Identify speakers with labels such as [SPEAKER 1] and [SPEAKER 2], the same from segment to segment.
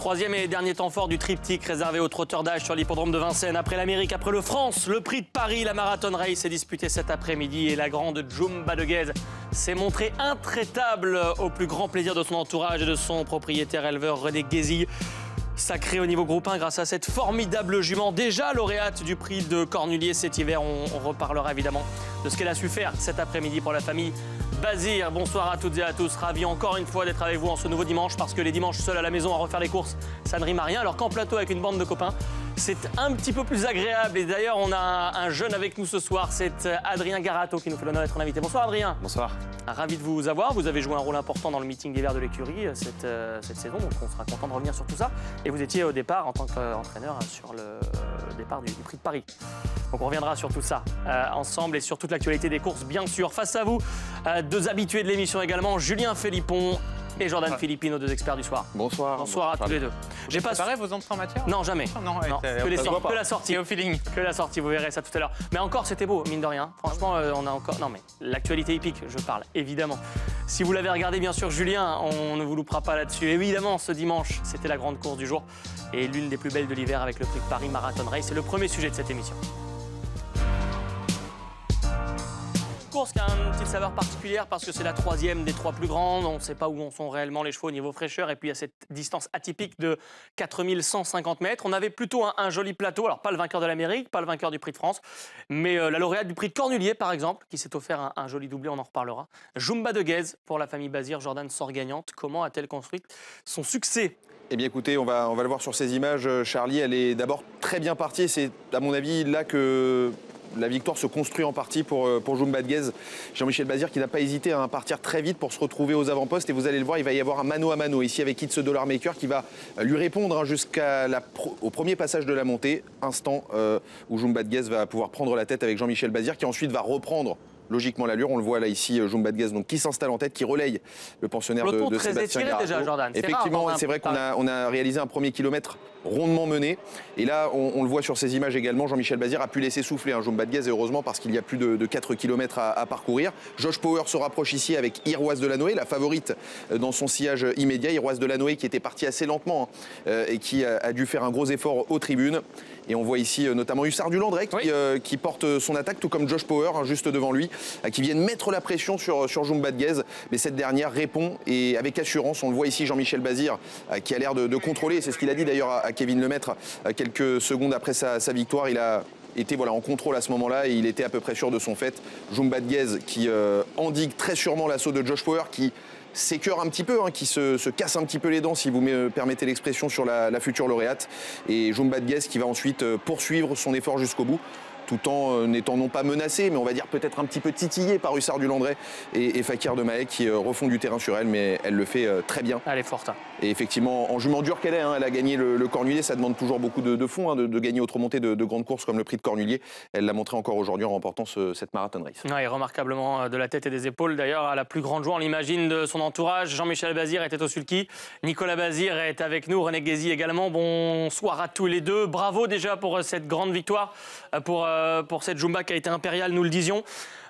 [SPEAKER 1] Troisième et dernier temps fort du triptyque réservé aux trotteurs d'âge sur l'hippodrome de Vincennes. Après l'Amérique, après le France, le prix de Paris, la Marathon Race est disputée cet après-midi et la grande Jumba de Guez s'est montrée intraitable au plus grand plaisir de son entourage et de son propriétaire éleveur René Guézille. Sacré au niveau groupe 1 grâce à cette formidable jument, déjà lauréate du prix de Cornulier cet hiver. On reparlera évidemment de ce qu'elle a su faire cet après-midi pour la famille Bazir. Bonsoir à toutes et à tous, ravi encore une fois d'être avec vous en ce nouveau dimanche, parce que les dimanches seuls à la maison à refaire les courses, ça ne rime à rien, alors qu'en plateau avec une bande de copains, c'est un petit peu plus agréable. Et d'ailleurs, on a un jeune avec nous ce soir, c'est Adrien Garato qui nous fait l'honneur d'être invité. Bonsoir Adrien.
[SPEAKER 2] Bonsoir.
[SPEAKER 1] Ravi de vous avoir. Vous avez joué un rôle important dans le meeting d'hiver de l'écurie cette saison, donc on sera content de revenir sur tout ça. Et vous étiez au départ en tant qu'entraîneur sur le départ du prix de Paris. Donc on reviendra sur tout ça ensemble et sur toute l'actualité des courses, bien sûr. Face à vous, deux habitués de l'émission également, Julien Philippon et Jordan Philippine, nos deux experts du soir.
[SPEAKER 2] Bonsoir.
[SPEAKER 1] Bonsoir à tous les deux.
[SPEAKER 3] J'ai pas préparé vos entrées en matière?
[SPEAKER 1] Non, jamais.
[SPEAKER 3] Non,
[SPEAKER 1] que la sortie.
[SPEAKER 3] Et au feeling.
[SPEAKER 1] Que la sortie, vous verrez ça tout à l'heure. Mais encore, c'était beau, mine de rien. Franchement, on a encore... Non, mais l'actualité hippique, je parle, évidemment. Si vous l'avez regardé, bien sûr, Julien, on ne vous loupera pas là-dessus. Évidemment, ce dimanche, c'était la grande course du jour et l'une des plus belles de l'hiver avec le prix de Paris Marathon Race. C'est le premier sujet de cette émission. Course qui a une petite saveur particulière parce que c'est la troisième des trois plus grandes. On ne sait pas où en sont réellement les chevaux au niveau fraîcheur. Et puis il y a cette distance atypique de 4150 mètres. On avait plutôt un joli plateau. Alors pas le vainqueur de l'Amérique, pas le vainqueur du prix de France, mais la lauréate du prix de Cornulier par exemple, qui s'est offert un joli doublé, on en reparlera. Jumba de Guez pour la famille Bazir. Jordan sort gagnante. Comment a-t-elle construit son succès ?
[SPEAKER 2] Eh bien écoutez, on va le voir sur ces images. Charlie, elle est d'abord très bien partie. C'est à mon avis là que la victoire se construit en partie pour Jumba de Guez. Jean-Michel Bazir qui n'a pas hésité à partir très vite pour se retrouver aux avant-postes. Et vous allez le voir, il va y avoir un mano à mano ici avec It's Dollar Maker qui va lui répondre au premier passage de la montée. Instant où Jumba de Guez va pouvoir prendre la tête avec Jean-Michel Bazir qui ensuite va reprendre logiquement l'allure. On le voit là ici, Jumba de Guez, donc qui s'installe en tête, qui relaye le pensionnaire de Sébastien Garato.
[SPEAKER 1] Déjà, Jordan.
[SPEAKER 2] Effectivement, c'est vrai qu'on a réalisé un premier kilomètre rondement mené. Et là, on le voit sur ces images également, Jean-Michel Bazir a pu laisser souffler Jumba de Guez, et heureusement parce qu'il y a plus de 4 km à parcourir. Josh Power se rapproche ici avec Iroise Delanoë, la favorite dans son sillage immédiat. Iroise Delanoë qui était parti assez lentement et qui a dû faire un gros effort aux tribunes. Et on voit ici notamment Hussard du Landré qui porte son attaque, tout comme Josh Power, juste devant lui, qui viennent mettre la pression sur Jumba de Guez. Mais cette dernière répond et avec assurance. On le voit ici, Jean-Michel Bazir, qui a l'air de contrôler. C'est ce qu'il a dit d'ailleurs à Kevin Lemaître quelques secondes après sa victoire. Il a été en contrôle à ce moment-là et il était à peu près sûr de son fait. Jumba de Guez qui endigue très sûrement l'assaut de Josh Power, qui s'écœure un petit peu, qui se casse un petit peu les dents, si vous me permettez l'expression, sur la future lauréate. Et Jumba de Guez qui va ensuite poursuivre son effort jusqu'au bout, tout en n'étant non pas menacé, mais on va dire peut-être un petit peu titillé par Hussard du Landré et Fakir de Mahé qui refont du terrain sur elle, mais elle le fait très bien.
[SPEAKER 1] Elle est forte.
[SPEAKER 2] Et effectivement, en jument dure qu'elle est, elle a gagné le Cornulier, ça demande toujours beaucoup de fonds de gagner autre montée de grandes courses comme le prix de Cornulier. Elle l'a montré encore aujourd'hui en remportant cette Marathon Race.
[SPEAKER 1] Ouais, remarquablement de la tête et des épaules. D'ailleurs, à la plus grande joie, on l'imagine, de son entourage. Jean-Michel Bazir était au sulky. Nicolas Bazir est avec nous. René Guézille également. Bonsoir à tous les deux. Bravo déjà pour cette grande victoire, pour cette Jumba qui a été impériale, nous le disions.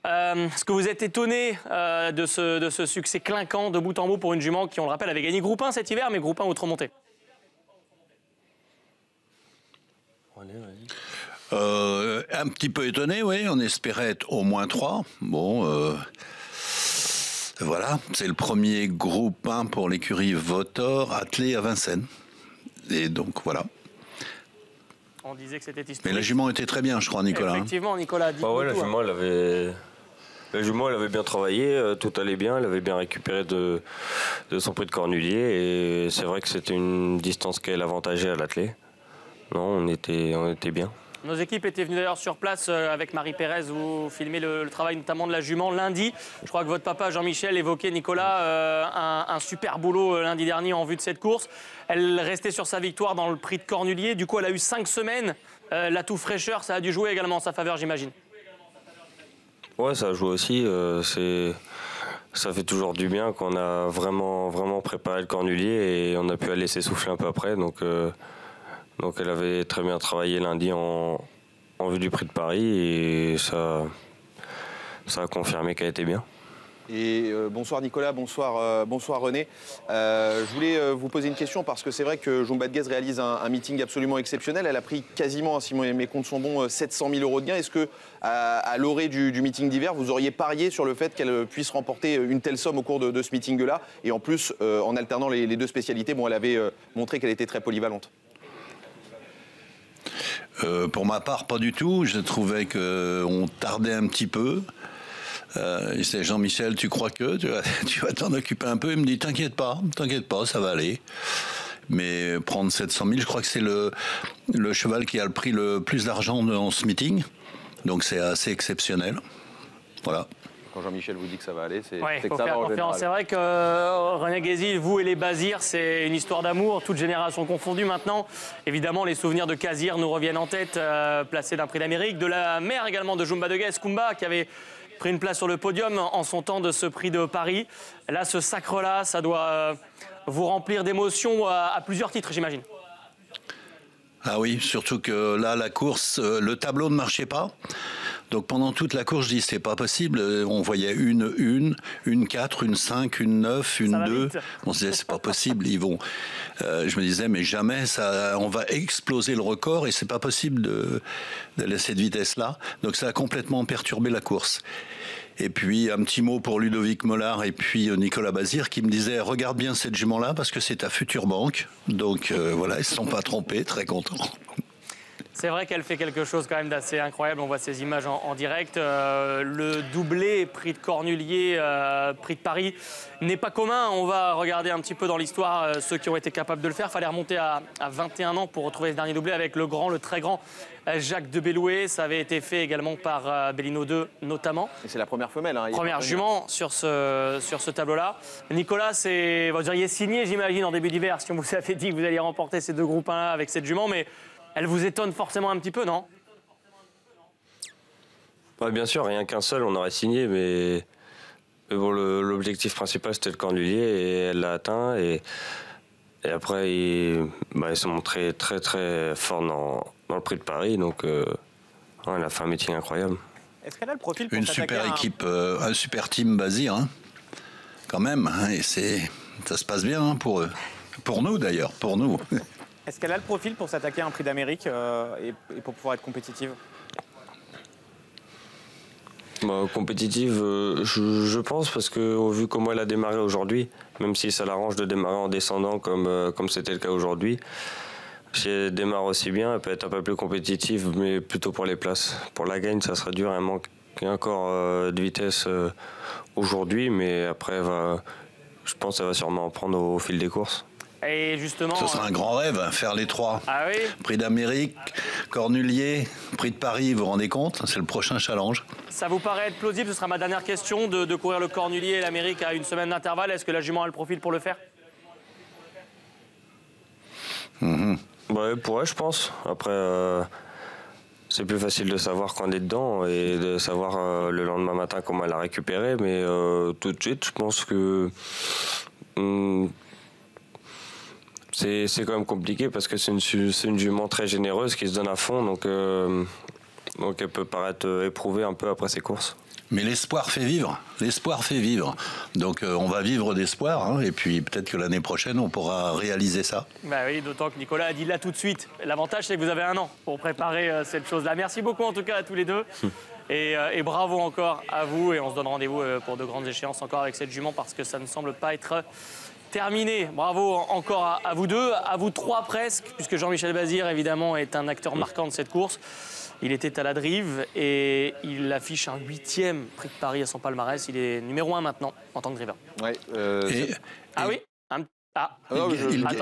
[SPEAKER 1] Est-ce que vous êtes étonné de ce succès clinquant de bout en bout pour une jument qui, on le rappelle, avait gagné groupe 1 cet hiver, mais groupe 1 outre-montée?
[SPEAKER 4] Un petit peu étonné, oui. On espérait être au moins 3. Bon, voilà. C'est le premier groupe 1 pour l'écurie Votor attelé à Vincennes. Et donc, voilà.
[SPEAKER 1] On disait que c'était historique.
[SPEAKER 4] Mais la jument était très bien, je crois, Nicolas.
[SPEAKER 1] Effectivement, Nicolas.
[SPEAKER 5] La jument, elle avait bien travaillé, tout allait bien, elle avait bien récupéré de son prix de Cornulier. Et c'est vrai que c'était une distance qu'elle avantageait à l'attelé. Non, on était bien.
[SPEAKER 1] Nos équipes étaient venues d'ailleurs sur place avec Marie Pérez. Vous filmez le travail notamment de la jument lundi. Je crois que votre papa Jean-Michel évoquait, Nicolas, un super boulot lundi dernier en vue de cette course. Elle restait sur sa victoire dans le prix de Cornulier. Du coup, elle a eu 5 semaines. L'atout fraîcheur, ça a dû jouer également en sa faveur, j'imagine.
[SPEAKER 5] Ouais, ça joue aussi. Ça fait toujours du bien qu'on a vraiment préparé le Cornulier et on a pu la laisser souffler un peu après. Donc elle avait très bien travaillé lundi en vue du prix de Paris et ça a confirmé qu'elle était bien.
[SPEAKER 2] Et bonsoir Nicolas, bonsoir René. Je voulais vous poser une question parce que c'est vrai que Jumbo Gatguez réalise un meeting absolument exceptionnel. Elle a pris quasiment, si mes comptes sont bons, 700 000 € de gains. Est-ce que à l'orée du meeting d'hiver, vous auriez parié sur le fait qu'elle puisse remporter une telle somme au cours de ce meeting-là? Et en plus, en alternant les deux spécialités, bon, elle avait montré qu'elle était très polyvalente.
[SPEAKER 4] Pour ma part, pas du tout. Je trouvais qu'on tardait un petit peu. Il disait, Jean-Michel, tu crois que tu vas t'en occuper un peu? Il me dit, t'inquiète pas, ça va aller. Mais prendre 700 000, je crois que c'est le cheval qui a pris le plus d'argent dans ce meeting. Donc c'est assez exceptionnel. Voilà.
[SPEAKER 2] Quand Jean-Michel vous dit que ça va aller, c'est
[SPEAKER 1] que
[SPEAKER 2] que
[SPEAKER 1] ça
[SPEAKER 2] ça
[SPEAKER 1] va
[SPEAKER 2] va en général.
[SPEAKER 1] C'est vrai que René Guézy, vous et les Bazirs, c'est une histoire d'amour, toute génération confondue maintenant. Évidemment, les souvenirs de Kazir nous reviennent en tête, placé d'un prix d'Amérique. De la mère également de Jumbo Gatguez, Kumba, qui avait pris une place sur le podium en son temps de ce prix de Paris. Là, ce sacre-là, ça doit vous remplir d'émotions à plusieurs titres, j'imagine.
[SPEAKER 4] Ah oui, surtout que là, la course, le tableau ne marchait pas. Donc pendant toute la course, je dis, c'est pas possible. On voyait une 4, une 5, une 9, une 2. On se disait, c'est pas possible. Ils vont. Je me disais, mais jamais on va exploser le record et c'est pas possible d'aller à cette vitesse-là. Donc ça a complètement perturbé la course. Et puis un petit mot pour Ludovic Mollard et puis Nicolas Bazir qui me disaient, regarde bien cette jument-là parce que c'est ta future banque. Donc voilà, ils ne se sont pas trompés, très contents.
[SPEAKER 1] C'est vrai qu'elle fait quelque chose quand même d'assez incroyable. On voit ces images en direct. Le doublé prix de Cornulier, prix de Paris, n'est pas commun. On va regarder un petit peu dans l'histoire ceux qui ont été capables de le faire. Il fallait remonter à 21 ans pour retrouver ce dernier doublé avec le très grand Jacques de Belloué. Ça avait été fait également par Bellino II notamment.
[SPEAKER 2] Et c'est la première femelle. Hein,
[SPEAKER 1] première jument sur ce tableau-là. Nicolas, vous auriez signé, j'imagine, en début d'hiver si on vous avait dit que vous alliez remporter ces deux groupes 1 avec cette jument. Mais elle vous étonne forcément un petit peu, non?
[SPEAKER 5] Ouais, bien sûr, rien qu'un seul, on aurait signé, mais bon, l'objectif principal, c'était le Cornulier, et elle l'a atteint. Et après, ils se sont montrés très, très forts dans le prix de Paris. Donc, elle a fait un meeting incroyable.
[SPEAKER 3] Est-ce qu'elle a le profil pour
[SPEAKER 4] une super équipe, un super team Bazir, hein, quand même. Hein, et ça se passe bien pour eux. Pour nous, d'ailleurs, pour nous.
[SPEAKER 3] Est-ce qu'elle a le profil pour s'attaquer à un prix d'Amérique et pour pouvoir être compétitive?
[SPEAKER 5] Compétitive, je pense, parce que vu comment elle a démarré aujourd'hui, même si ça l'arrange de démarrer en descendant comme c'était le cas aujourd'hui, si elle démarre aussi bien, elle peut être un peu plus compétitive, mais plutôt pour les places. Pour la gagne, ça sera dur, elle manque encore de vitesse aujourd'hui, mais après, je pense qu'elle va sûrement en prendre au fil des courses.
[SPEAKER 1] Et justement,
[SPEAKER 4] ce sera un grand rêve, faire les trois.
[SPEAKER 1] Ah oui.
[SPEAKER 4] Prix d'Amérique, Cornulier, prix de Paris, vous vous rendez compte? C'est le prochain challenge.
[SPEAKER 1] Ça vous paraît être plausible? Ce sera ma dernière question, de courir le Cornulier et l'Amérique à une semaine d'intervalle. Est-ce que la jument a le profil pour le faire?
[SPEAKER 5] Ouais, pourrait, je pense. Après, c'est plus facile de savoir quand on est dedans et de savoir le lendemain matin comment elle a récupéré. Mais tout de suite, je pense que c'est quand même compliqué parce que c'est une jument très généreuse qui se donne à fond. Donc elle peut paraître éprouvée un peu après ses courses.
[SPEAKER 4] Mais l'espoir fait vivre. L'espoir fait vivre. Donc on va vivre d'espoir. Hein, et puis peut-être que l'année prochaine, on pourra réaliser ça.
[SPEAKER 1] Bah oui, d'autant que Nicolas a dit là tout de suite. L'avantage, c'est que vous avez un an pour préparer cette chose-là. Merci beaucoup en tout cas à tous les deux. Et bravo encore à vous. Et on se donne rendez-vous pour de grandes échéances encore avec cette jument parce que ça ne semble pas être terminé. Bravo encore à vous deux, à vous trois presque, puisque Jean-Michel Bazir, évidemment, est un acteur marquant de cette course. Il était à la drive et il affiche un 8e prix de Paris à son palmarès. Il est numéro 1 maintenant en tant que driver.
[SPEAKER 2] Ouais,
[SPEAKER 1] oui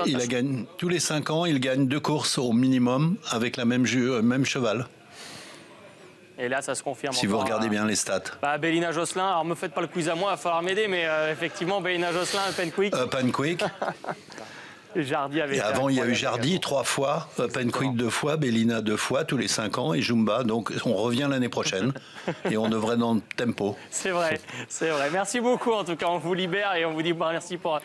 [SPEAKER 4] il gagne tous les 5 ans, il gagne 2 courses au minimum avec la même cheval.
[SPEAKER 1] Et là, ça se confirme.
[SPEAKER 4] Si vous regardez bien les stats.
[SPEAKER 1] Bélina Josselin, alors me faites pas le quiz à moi, il va falloir m'aider, mais effectivement, Bélina Josselin, Open Quick.
[SPEAKER 4] Open Quick.
[SPEAKER 1] Jardy avait.
[SPEAKER 4] Et avant, il y a eu Jardy 3 fois, Open Quick 2 fois, Bellina 2 fois, tous les 5 ans, et Jumba. Donc, on revient l'année prochaine et on devrait dans le tempo.
[SPEAKER 1] C'est vrai, c'est vrai. Merci beaucoup, en tout cas, on vous libère et on vous dit merci pour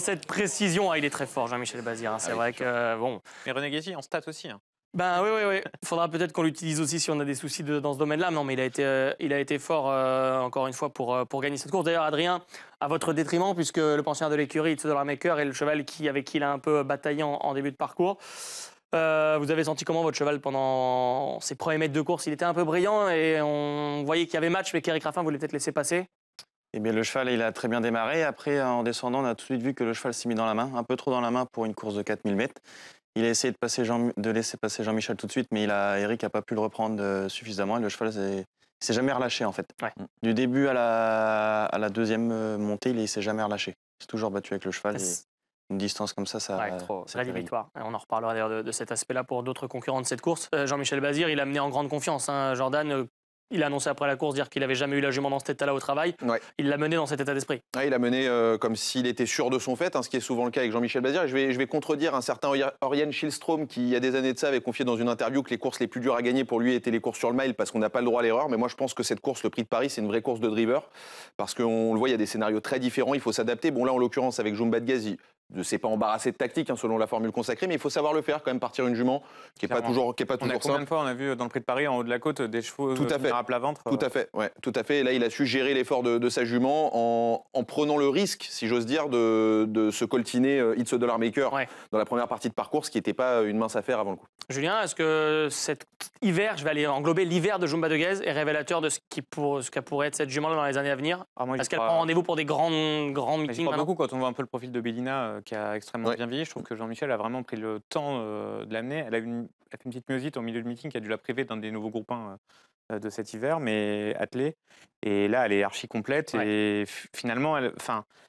[SPEAKER 1] cette précision. Il est très fort, Jean-Michel Bazir. Hein. C'est vrai que, bon.
[SPEAKER 3] Mais René Guézy, en stats aussi. Hein.
[SPEAKER 1] Ben oui. Il faudra peut-être qu'on l'utilise aussi si on a des soucis dans ce domaine-là. Non, mais il a été fort, encore une fois, pour gagner cette course. D'ailleurs, Adrien, à votre détriment, puisque le pensionnaire de l'écurie, It's Dollar Maker, est le cheval avec qui il a un peu bataillé en début de parcours. Vous avez senti comment votre cheval pendant ses premiers mètres de course? Il était un peu brillant et on voyait qu'il y avait match, mais qu'Eric Raffin voulait peut-être laisser passer.
[SPEAKER 6] Eh bien, le cheval, il a très bien démarré. Après, en descendant, on a tout de suite vu que le cheval s'est mis dans la main, un peu trop dans la main pour une course de 4000 mètres. Il a essayé de laisser passer Jean-Michel tout de suite, mais Eric n'a pas pu le reprendre suffisamment et le cheval s'est jamais relâché en fait.
[SPEAKER 1] Ouais.
[SPEAKER 6] Du début à la deuxième montée, il s'est jamais relâché. Il s'est toujours battu avec le cheval. Et une distance comme ça, c'est
[SPEAKER 1] la victoire. On en reparlera d'ailleurs de cet aspect-là pour d'autres concurrents de cette course. Jean-Michel Bazir, il a mené en grande confiance. Hein. Jordan, il a annoncé après la course dire qu'il n'avait jamais eu la jument dans cet état-là au travail.
[SPEAKER 2] Ouais.
[SPEAKER 1] Il l'a mené dans cet état d'esprit.
[SPEAKER 2] Ouais, il a mené comme s'il était sûr de son fait, hein, ce qui est souvent le cas avec Jean-Michel Bazir. Et je vais contredire un certain Oriane Schilstrom qui, il y a des années de ça, avait confié dans une interview que les courses les plus dures à gagner pour lui étaient les courses sur le mile parce qu'on n'a pas le droit à l'erreur. Mais moi, je pense que cette course, le Prix de Paris, c'est une vraie course de driver parce qu'on le voit, il y a des scénarios très différents. Il faut s'adapter. Bon, là, en l'occurrence, avec Jumba de Gaz, il ne s'est pas embarrassé de tactique, hein, selon la formule consacrée, mais il faut savoir le faire quand même, partir une jument qui n'est pas toujours simple.
[SPEAKER 3] Combien de fois on a vu dans le Prix de Paris, en haut de la côte, des chevaux à plat ventre
[SPEAKER 2] Tout à fait, ouais, tout à fait. Et là, il a su gérer l'effort de sa jument en prenant le risque, si j'ose dire, de se coltiner It's Dollar Maker dans la première partie de parcours, ce qui n'était pas une mince affaire avant le coup.
[SPEAKER 1] Julien, est-ce que cet hiver, je vais aller englober l'hiver de Jumba de Gaz, est révélateur de ce qu'a pourrait être cette jument dans les années à venir? Est-ce qu'elle prend rendez-vous pour des grands meetings?
[SPEAKER 3] Je crois beaucoup quand on voit un peu le profil de Bellina qui a extrêmement bien vieilli. Je trouve que Jean-Michel a vraiment pris le temps de l'amener. Elle fait une petite myosite au milieu du meeting qui a dû la priver d'un des nouveaux groupes 1 de cet hiver, mais attelée. Et là, elle est archi complète. Et finalement,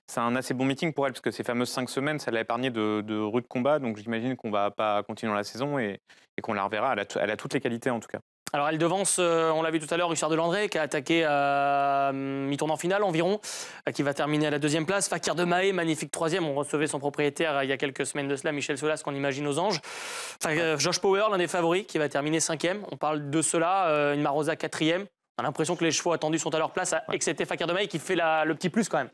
[SPEAKER 3] c'est un assez bon meeting pour elle, parce que ces fameuses 5 semaines, ça l'a épargné de rudes combats. Donc j'imagine qu'on ne va pas continuer dans la saison et qu'on la reverra. Elle a toutes les qualités, en tout cas.
[SPEAKER 1] Alors elle devance, on l'a vu tout à l'heure, Richard Delandré qui a attaqué à mi-tournant final environ, qui va terminer à la 2e place. Fakir de Mahé, magnifique 3e. On recevait son propriétaire il y a quelques semaines de cela, Michel Solas, qu'on imagine aux anges. Josh Power, l'un des favoris, qui va terminer 5e. On parle de cela, une Marosa 4e. On a l'impression que les chevaux attendus sont à leur place, excepté Fakir de Mahé qui fait le petit plus quand même.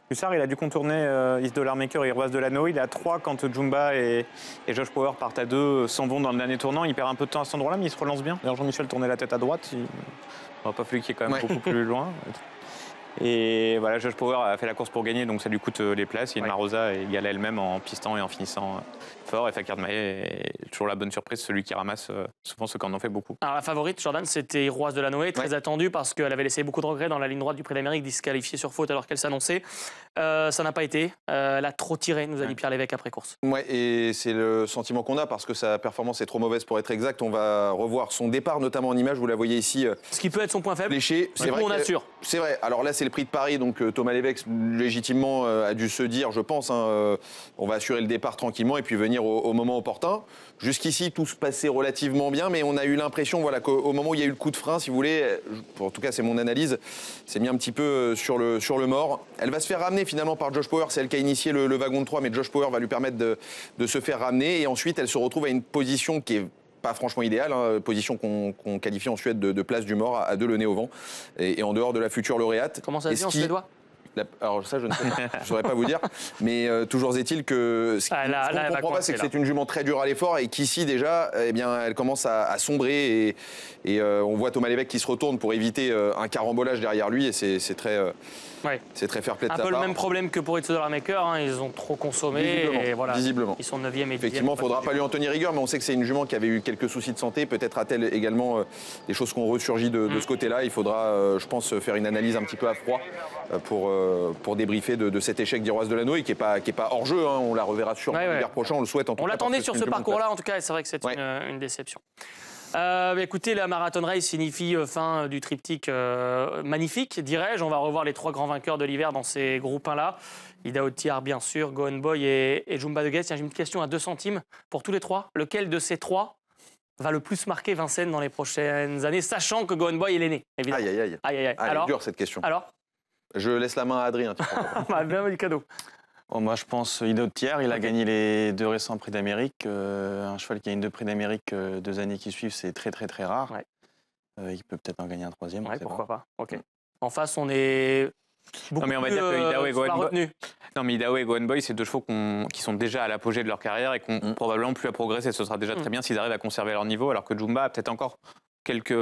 [SPEAKER 3] Hussard, il a dû contourner It's Dollar Maker et Roise de l'Anneau. Il est à 3 quand Jumba et Josh Power partent à 2, s'en vont dans le dernier tournant. Il perd un peu de temps à cet endroit-là, mais il se relance bien. D'ailleurs, Jean-Michel tournait la tête à droite. Il n'aurait pas fallu qu'il y ait quand même beaucoup plus loin. Et voilà, Josh Power a fait la course pour gagner, donc ça lui coûte les places. Et Marosa égale elle-même en pistant et en finissant fort. Et Fakir de Mahé est toujours la bonne surprise, celui qui ramasse souvent ceux qui en ont fait beaucoup.
[SPEAKER 1] Alors la favorite, Jordan, c'était Roise de l'Anoé, très attendue parce qu'elle avait laissé beaucoup de regrets dans la ligne droite du Prix d'Amérique, disqualifiée sur faute alors qu'elle s'annonçait. Ça n'a pas été. Elle a trop tiré, nous a dit Pierre Lévesque après course.
[SPEAKER 2] Ouais, et c'est le sentiment qu'on a parce que sa performance est trop mauvaise pour être exact. On va revoir son départ, notamment en image. Vous la voyez ici.
[SPEAKER 1] Ce qui peut être son point faible.
[SPEAKER 2] Fléché.
[SPEAKER 1] C'est vrai. On assure.
[SPEAKER 2] C'est vrai. Alors là, c'est le Prix de Paris, donc Thomas Lévesque légitimement a dû se dire, je pense, on va assurer le départ tranquillement et puis venir au moment opportun. Jusqu'ici, tout se passait relativement bien, mais on a eu l'impression, voilà, qu'au moment où il y a eu le coup de frein, si vous voulez, en tout cas c'est mon analyse, c'est mis un petit peu sur le mort. Elle va se faire ramener finalement par Josh Power, c'est elle qui a initié le wagon de 3, mais Josh Power va lui permettre de se faire ramener, et ensuite elle se retrouve à une position qui est pas franchement idéale, position qu'on qualifie en Suède de place du mort, à 2 le nez au vent, et en dehors de la future lauréate.
[SPEAKER 1] Comment ça se dit en suédois ?
[SPEAKER 2] Alors ça, je ne sais pas, je ne saurais pas vous dire, mais toujours est-il que ce qu'on ne comprend pas, c'est que c'est une jument très dure à l'effort et qu'ici déjà, eh bien, elle commence à sombrer et on voit Thomas Lévesque qui se retourne pour éviter un carambolage derrière lui et c'est très fair-play de sa part.
[SPEAKER 1] Un peu le même problème que pour It's Dollar Maker, ils ont trop consommé et voilà,
[SPEAKER 2] visiblement.
[SPEAKER 1] Ils sont 9e et 10e.
[SPEAKER 2] Effectivement, il ne faudra pas lui en tenir rigueur, mais on sait que c'est une jument qui avait eu quelques soucis de santé, peut-être a-t-elle également des choses qui ont ressurgi de ce côté-là. Il faudra, je pense, faire une analyse un petit peu à froid pour débriefer de cet échec d'Iroise de l'Anneau, qui est pas hors jeu, hein. On la reverra sûrement l'hiver prochain, on le souhaite en tout cas.
[SPEAKER 1] On l'attendait sur ce parcours-là en tout cas, et c'est vrai que c'est une déception. Écoutez, la Marathon Race signifie fin du triptyque magnifique, dirais-je. On va revoir les 3 grands vainqueurs de l'hiver dans ces groupes 1-là. Ida Otiar, bien sûr, Go Boy et Jumba de Gaz. Tiens, j'ai une question à 2 centimes pour tous les 3. Lequel de ces 3 va le plus marquer Vincennes dans les prochaines années, sachant que Go Boy est l'aîné, évidemment.
[SPEAKER 2] Aïe. Alors, dure cette question.
[SPEAKER 1] Alors,
[SPEAKER 2] je laisse la main à Adrien.
[SPEAKER 1] bien du cadeau.
[SPEAKER 6] Moi, je pense Ida Otiar. Il a gagné les 2 récents Prix d'Amérique. Un cheval qui gagne 2 Prix d'Amérique 2 années qui suivent, c'est très rare. Il peut peut-être en gagner un 3e.
[SPEAKER 1] Pourquoi pas. Ok. En face, on est Beaucoup
[SPEAKER 3] mais on va
[SPEAKER 1] plus,
[SPEAKER 3] dire que Idaho et
[SPEAKER 1] sur la
[SPEAKER 3] Gohan
[SPEAKER 1] retenue.
[SPEAKER 3] Non, mais Idaho et Gohan Boy, c'est deux chevaux qui sont déjà à l'apogée de leur carrière et qui ont probablement plus à progresser. Ce sera déjà très bien s'ils arrivent à conserver leur niveau, alors que Jumba a peut-être encore quelques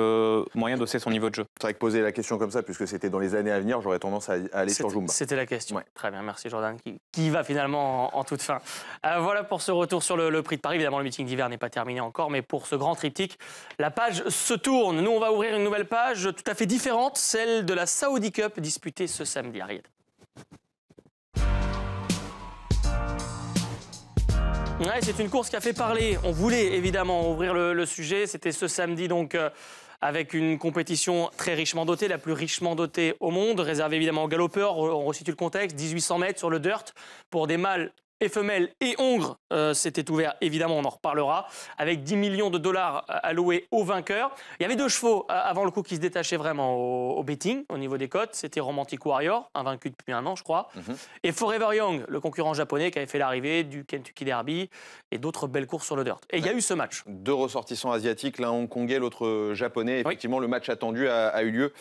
[SPEAKER 3] moyens d'hausser son niveau de jeu.
[SPEAKER 2] C'est vrai que poser la question comme ça, puisque c'était dans les années à venir, j'aurais tendance à aller sur Jumba.
[SPEAKER 1] C'était la question.
[SPEAKER 2] Ouais.
[SPEAKER 1] Très bien, merci Jordan, qui va finalement en toute fin. Voilà pour ce retour sur le prix de Paris. Évidemment, le meeting d'hiver n'est pas terminé encore, mais pour ce grand triptyque, la page se tourne. Nous, on va ouvrir une nouvelle page tout à fait différente, celle de la Saudi Cup disputée ce samedi. Ariel. Ouais, c'est une course qui a fait parler. On voulait évidemment ouvrir le sujet. C'était ce samedi donc avec une compétition très richement dotée, la plus richement dotée au monde, réservée évidemment aux galopeurs. On resitue le contexte, 1800 mètres sur le dirt pour des mâles et femelles et hongres. C'était ouvert, évidemment, on en reparlera, avec 10 millions de dollars alloués aux vainqueurs. Il y avait deux chevaux avant le coup qui se détachaient vraiment au betting, au niveau des cotes. C'était Romantic Warrior, invaincu depuis un an, je crois, et Forever Young, le concurrent japonais qui avait fait l'arrivée du Kentucky Derby et d'autres belles courses sur le dirt. Et il y a eu ce match.
[SPEAKER 2] Deux ressortissants asiatiques, l'un hongkongais, l'autre japonais. Effectivement, le match attendu a eu lieu.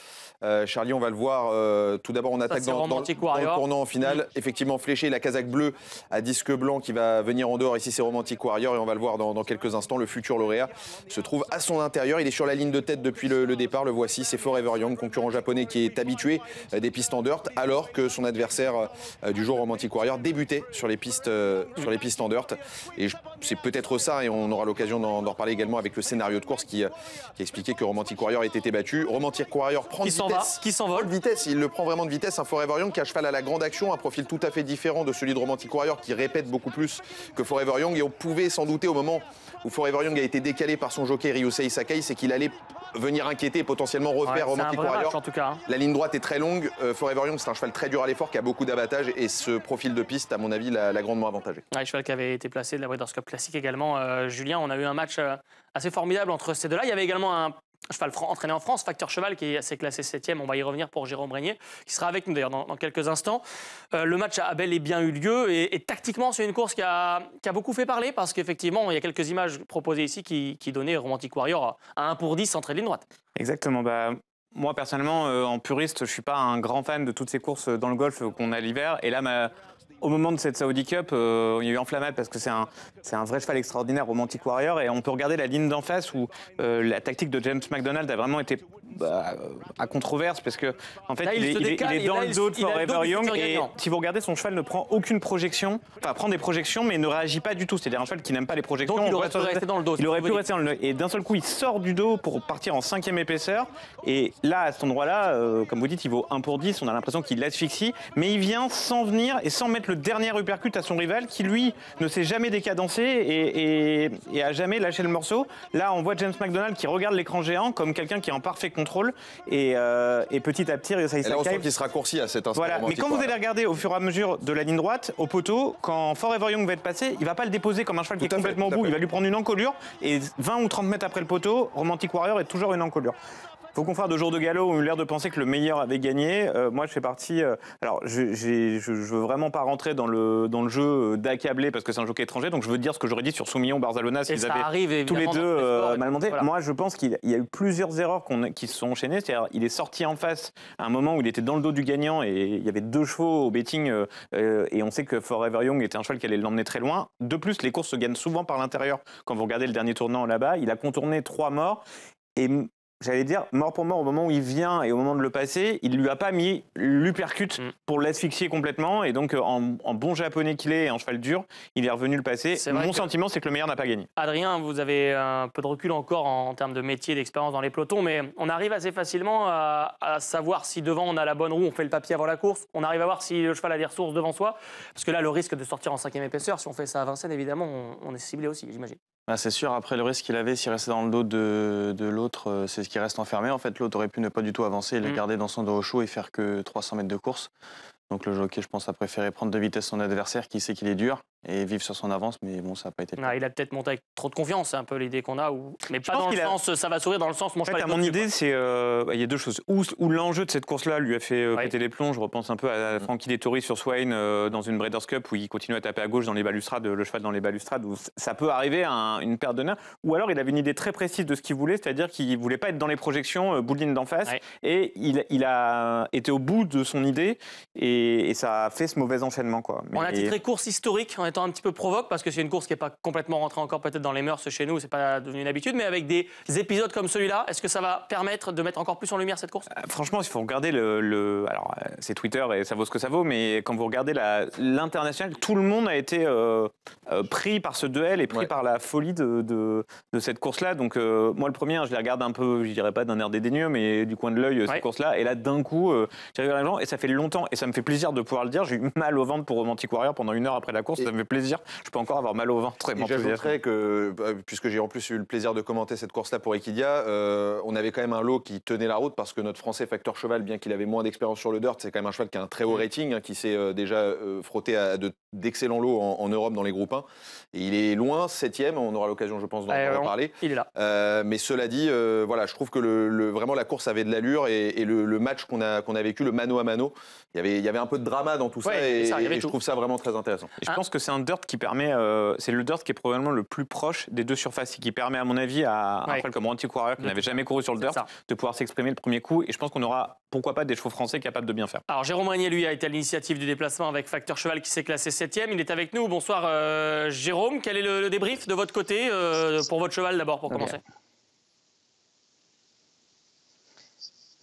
[SPEAKER 2] Charlie, on va le voir. Tout d'abord, on attaque dans le tournant en finale. Effectivement, fléché, la casaque bleue à disque blanc qui va venir en dehors. Ici, c'est Romantic Warrior et on va le voir dans quelques instants. Le futur lauréat se trouve à son intérieur. Il est sur la ligne de tête depuis le départ. Le voici, c'est Forever Young, concurrent japonais qui est habitué des pistes en dirt, alors que son adversaire du jour, Romantic Warrior, débutait sur les pistes en dirt. Et c'est peut-être ça, et on aura l'occasion d'en reparler également avec le scénario de course qui expliquait que Romantic Warrior ait été battu. Romantic Warrior prend de vitesse.
[SPEAKER 1] Qui s'envole.
[SPEAKER 2] Il le prend vraiment de vitesse. Un Forever Young qui a cheval à la grande action, un profil tout à fait différent de celui de Romantic Warrior qui répète beaucoup plus que Forever Young. Et on pouvait s'en douter au moment où Forever Young a été décalé par son jockey Ryusei Sakai, c'est qu'il allait venir inquiéter et potentiellement refaire Romantic Warrior.
[SPEAKER 1] Match, en tout cas, hein.
[SPEAKER 2] La ligne droite est très longue. Forever Young, c'est un cheval très dur à l'effort qui a beaucoup d'abattage et ce profil de piste, à mon avis, l'a grandement avantagé.
[SPEAKER 1] Ouais, cheval qui avait été placé de la Breeders' Cup Classique également. Julien, on a eu un match assez formidable entre ces deux-là. Il y avait également un cheval entraîné en France, Facteur Cheval, qui est assez classé 7e. On va y revenir pour Jérôme Régnier, qui sera avec nous d'ailleurs dans quelques instants. Le match a bel et bien eu lieu. Et tactiquement, c'est une course qui a beaucoup fait parler parce qu'effectivement, il y a quelques images proposées ici qui donnaient Romantic Warrior à 1 pour 10 entrée de ligne droite.
[SPEAKER 3] Exactement. Moi, personnellement, en puriste, je ne suis pas un grand fan de toutes ces courses dans le golf qu'on a l'hiver. Et là, au moment de cette Saudi Cup, il y a eu enflammade parce que c'est un vrai cheval extraordinaire, Romantic Warrior. Et on peut regarder la ligne d'en face où la tactique de James McDonald a vraiment été à controverse parce que en fait,
[SPEAKER 1] là,
[SPEAKER 3] il est dans le dos de Forever Young. Et si vous regardez, son cheval ne prend aucune projection. Enfin, prend des projections, mais ne réagit pas du tout. C'est-à-dire un cheval qui n'aime pas les projections.
[SPEAKER 1] Donc, il aurait pu rester dans le dos.
[SPEAKER 3] Il aurait pu rester dans le dos. Et d'un seul coup, il sort du dos pour partir en 5e épaisseur. Et là, à cet endroit-là, comme vous dites, il vaut 1 pour 10. On a l'impression qu'il l'asphyxie. Mais il vient sans venir et sans mettre le dernier uppercut à son rival qui, lui, ne s'est jamais décadencé et a jamais lâché le morceau. Là, on voit James McDonald qui regarde l'écran géant comme quelqu'un qui est en parfait contrôle. Et petit à petit,
[SPEAKER 2] là, on sent qu'il se raccourcit à cet instant.
[SPEAKER 3] Voilà. Mais quand vous allez regarder au fur et à mesure de la ligne droite, au poteau, quand Forever Young va être passé, il ne va pas le déposer comme un cheval qui est complètement au bout. Il va lui prendre une encolure. Et 20 ou 30 mètres après le poteau, Romantic Warrior est toujours une encolure. Vos confrères de Jour de Galop ont eu l'air de penser que le meilleur avait gagné. Moi, je fais partie. Alors, je veux vraiment pas rentrer dans le jeu d'accabler parce que c'est un jockey étranger. Donc, je veux dire ce que j'aurais dit sur Soumillon, Barzalona, s'ils avaient tous les deux mal monté. Voilà. Moi, je pense qu'il y a eu plusieurs erreurs qui se sont enchaînées. C'est-à-dire, il est sorti en face à un moment où il était dans le dos du gagnant et il y avait 2 chevaux au betting. Et on sait que Forever Young était un cheval qui allait l'emmener très loin. De plus, les courses se gagnent souvent par l'intérieur. Quand vous regardez le dernier tournant là-bas, il a contourné 3 morts. Et j'allais dire, mort pour mort, au moment où il vient et au moment de le passer, il ne lui a pas mis l'uppercut pour l'asphyxier complètement. Et donc, en bon japonais qu'il est et en cheval dur, il est revenu le passer. Mon sentiment, c'est que le meilleur n'a pas gagné.
[SPEAKER 1] Adrien, vous avez un peu de recul encore en termes de métier, d'expérience dans les pelotons, mais on arrive assez facilement à savoir si devant on a la bonne roue, on fait le papier avant la course, on arrive à voir si le cheval a des ressources devant soi. Parce que là, le risque de sortir en 5e épaisseur, si on fait ça à Vincennes, évidemment, on est ciblé aussi, j'imagine.
[SPEAKER 6] C'est sûr, après le risque qu'il avait, s'il restait dans le dos de l'autre, c'est ce qui reste enfermé. En fait, l'autre aurait pu ne pas du tout avancer et le garder dans son dos au chaud et faire que 300 mètres de course. Donc le jockey, je pense, a préféré prendre de vitesse son adversaire qui sait qu'il est dur et vivre sur son avance, mais bon, ça n'a pas été le cas.
[SPEAKER 1] Il a peut-être monté avec trop de confiance, c'est un peu l'idée qu'on a, mais pas
[SPEAKER 3] pense
[SPEAKER 1] dans le
[SPEAKER 3] qu'il a-
[SPEAKER 1] sens ça va sourire, dans le sens mon cheval.
[SPEAKER 3] À mon idée, c'est il y a deux choses. Où l'enjeu de cette course-là lui a fait
[SPEAKER 1] Oui.
[SPEAKER 3] péter les plombs. Je repense un peu à Frankie Dettori sur Swain dans une Breeders' Cup où il continue à taper à gauche dans les balustrades, le cheval dans les balustrades, où ça peut arriver à une perte de nerfs. Ou alors il avait une idée très précise de ce qu'il voulait, c'est-à-dire qu'il voulait pas être dans les projections, bouline d'en face,
[SPEAKER 1] Ouais.
[SPEAKER 3] et il a été au bout de son idée et ça a fait ce mauvais enchaînement, quoi.
[SPEAKER 1] On a
[SPEAKER 3] Mais-
[SPEAKER 1] titré course historique en étant un petit peu provoque parce que c'est une course qui n'est pas complètement rentrée encore peut-être dans les mœurs chez nous, c'est pas devenu une habitude, mais avec des épisodes comme celui-là, est-ce que ça va permettre de mettre encore plus en lumière cette course?
[SPEAKER 3] Franchement, il faut regarder alors c'est Twitter et ça vaut ce que ça vaut, mais quand vous regardez l'international, tout le monde a été pris par ce duel et pris par la folie de cette course-là. Donc moi, le premier, je les regarde un peu, je dirais pas d'un air dédaigneux, mais du coin de l'œil, cette course-là. Et là, d'un coup, j'arrive à l'argent et ça fait longtemps et ça me fait plaisir de pouvoir le dire. J'ai eu mal au ventre pour Romantic Warrior pendant 1 heure après la course. Ça me fait plaisir. Je peux encore avoir mal au ventre.
[SPEAKER 2] Et j'ajouterais que, puisque j'ai en plus eu le plaisir de commenter cette course-là pour Equidia, on avait quand même un lot qui tenait la route parce que notre Français Facteur Cheval, bien qu'il avait moins d'expérience sur le dirt, c'est quand même un cheval qui a un très haut rating, qui s'est déjà frotté à d'excellents lots en Europe dans les groupes 1. Et il est loin, 7e, on aura l'occasion je pense d'en reparler.
[SPEAKER 1] Il est là.
[SPEAKER 2] Mais cela dit, voilà, je trouve que vraiment la course avait de l'allure et le match qu'on a vécu, le mano à mano, il y avait un peu de drama dans tout ça et je trouve ça vraiment très intéressant.
[SPEAKER 3] Et je pense que c'est un dirt qui permet, c'est le dirt qui est probablement le plus proche des deux surfaces et qui permet à mon avis à un cheval comme Romantic Warrior qui n'avait jamais couru sur le dirt de pouvoir s'exprimer le premier coup et je pense qu'on aura pourquoi pas des chevaux français capables de bien faire.
[SPEAKER 1] Alors Jérôme Régnier, lui, a été à l'initiative du déplacement avec Facteur Cheval qui s'est classé 7e. Il est avec nous. Bonsoir Jérôme. Quel est le débrief de votre côté pour votre cheval d'abord pour commencer?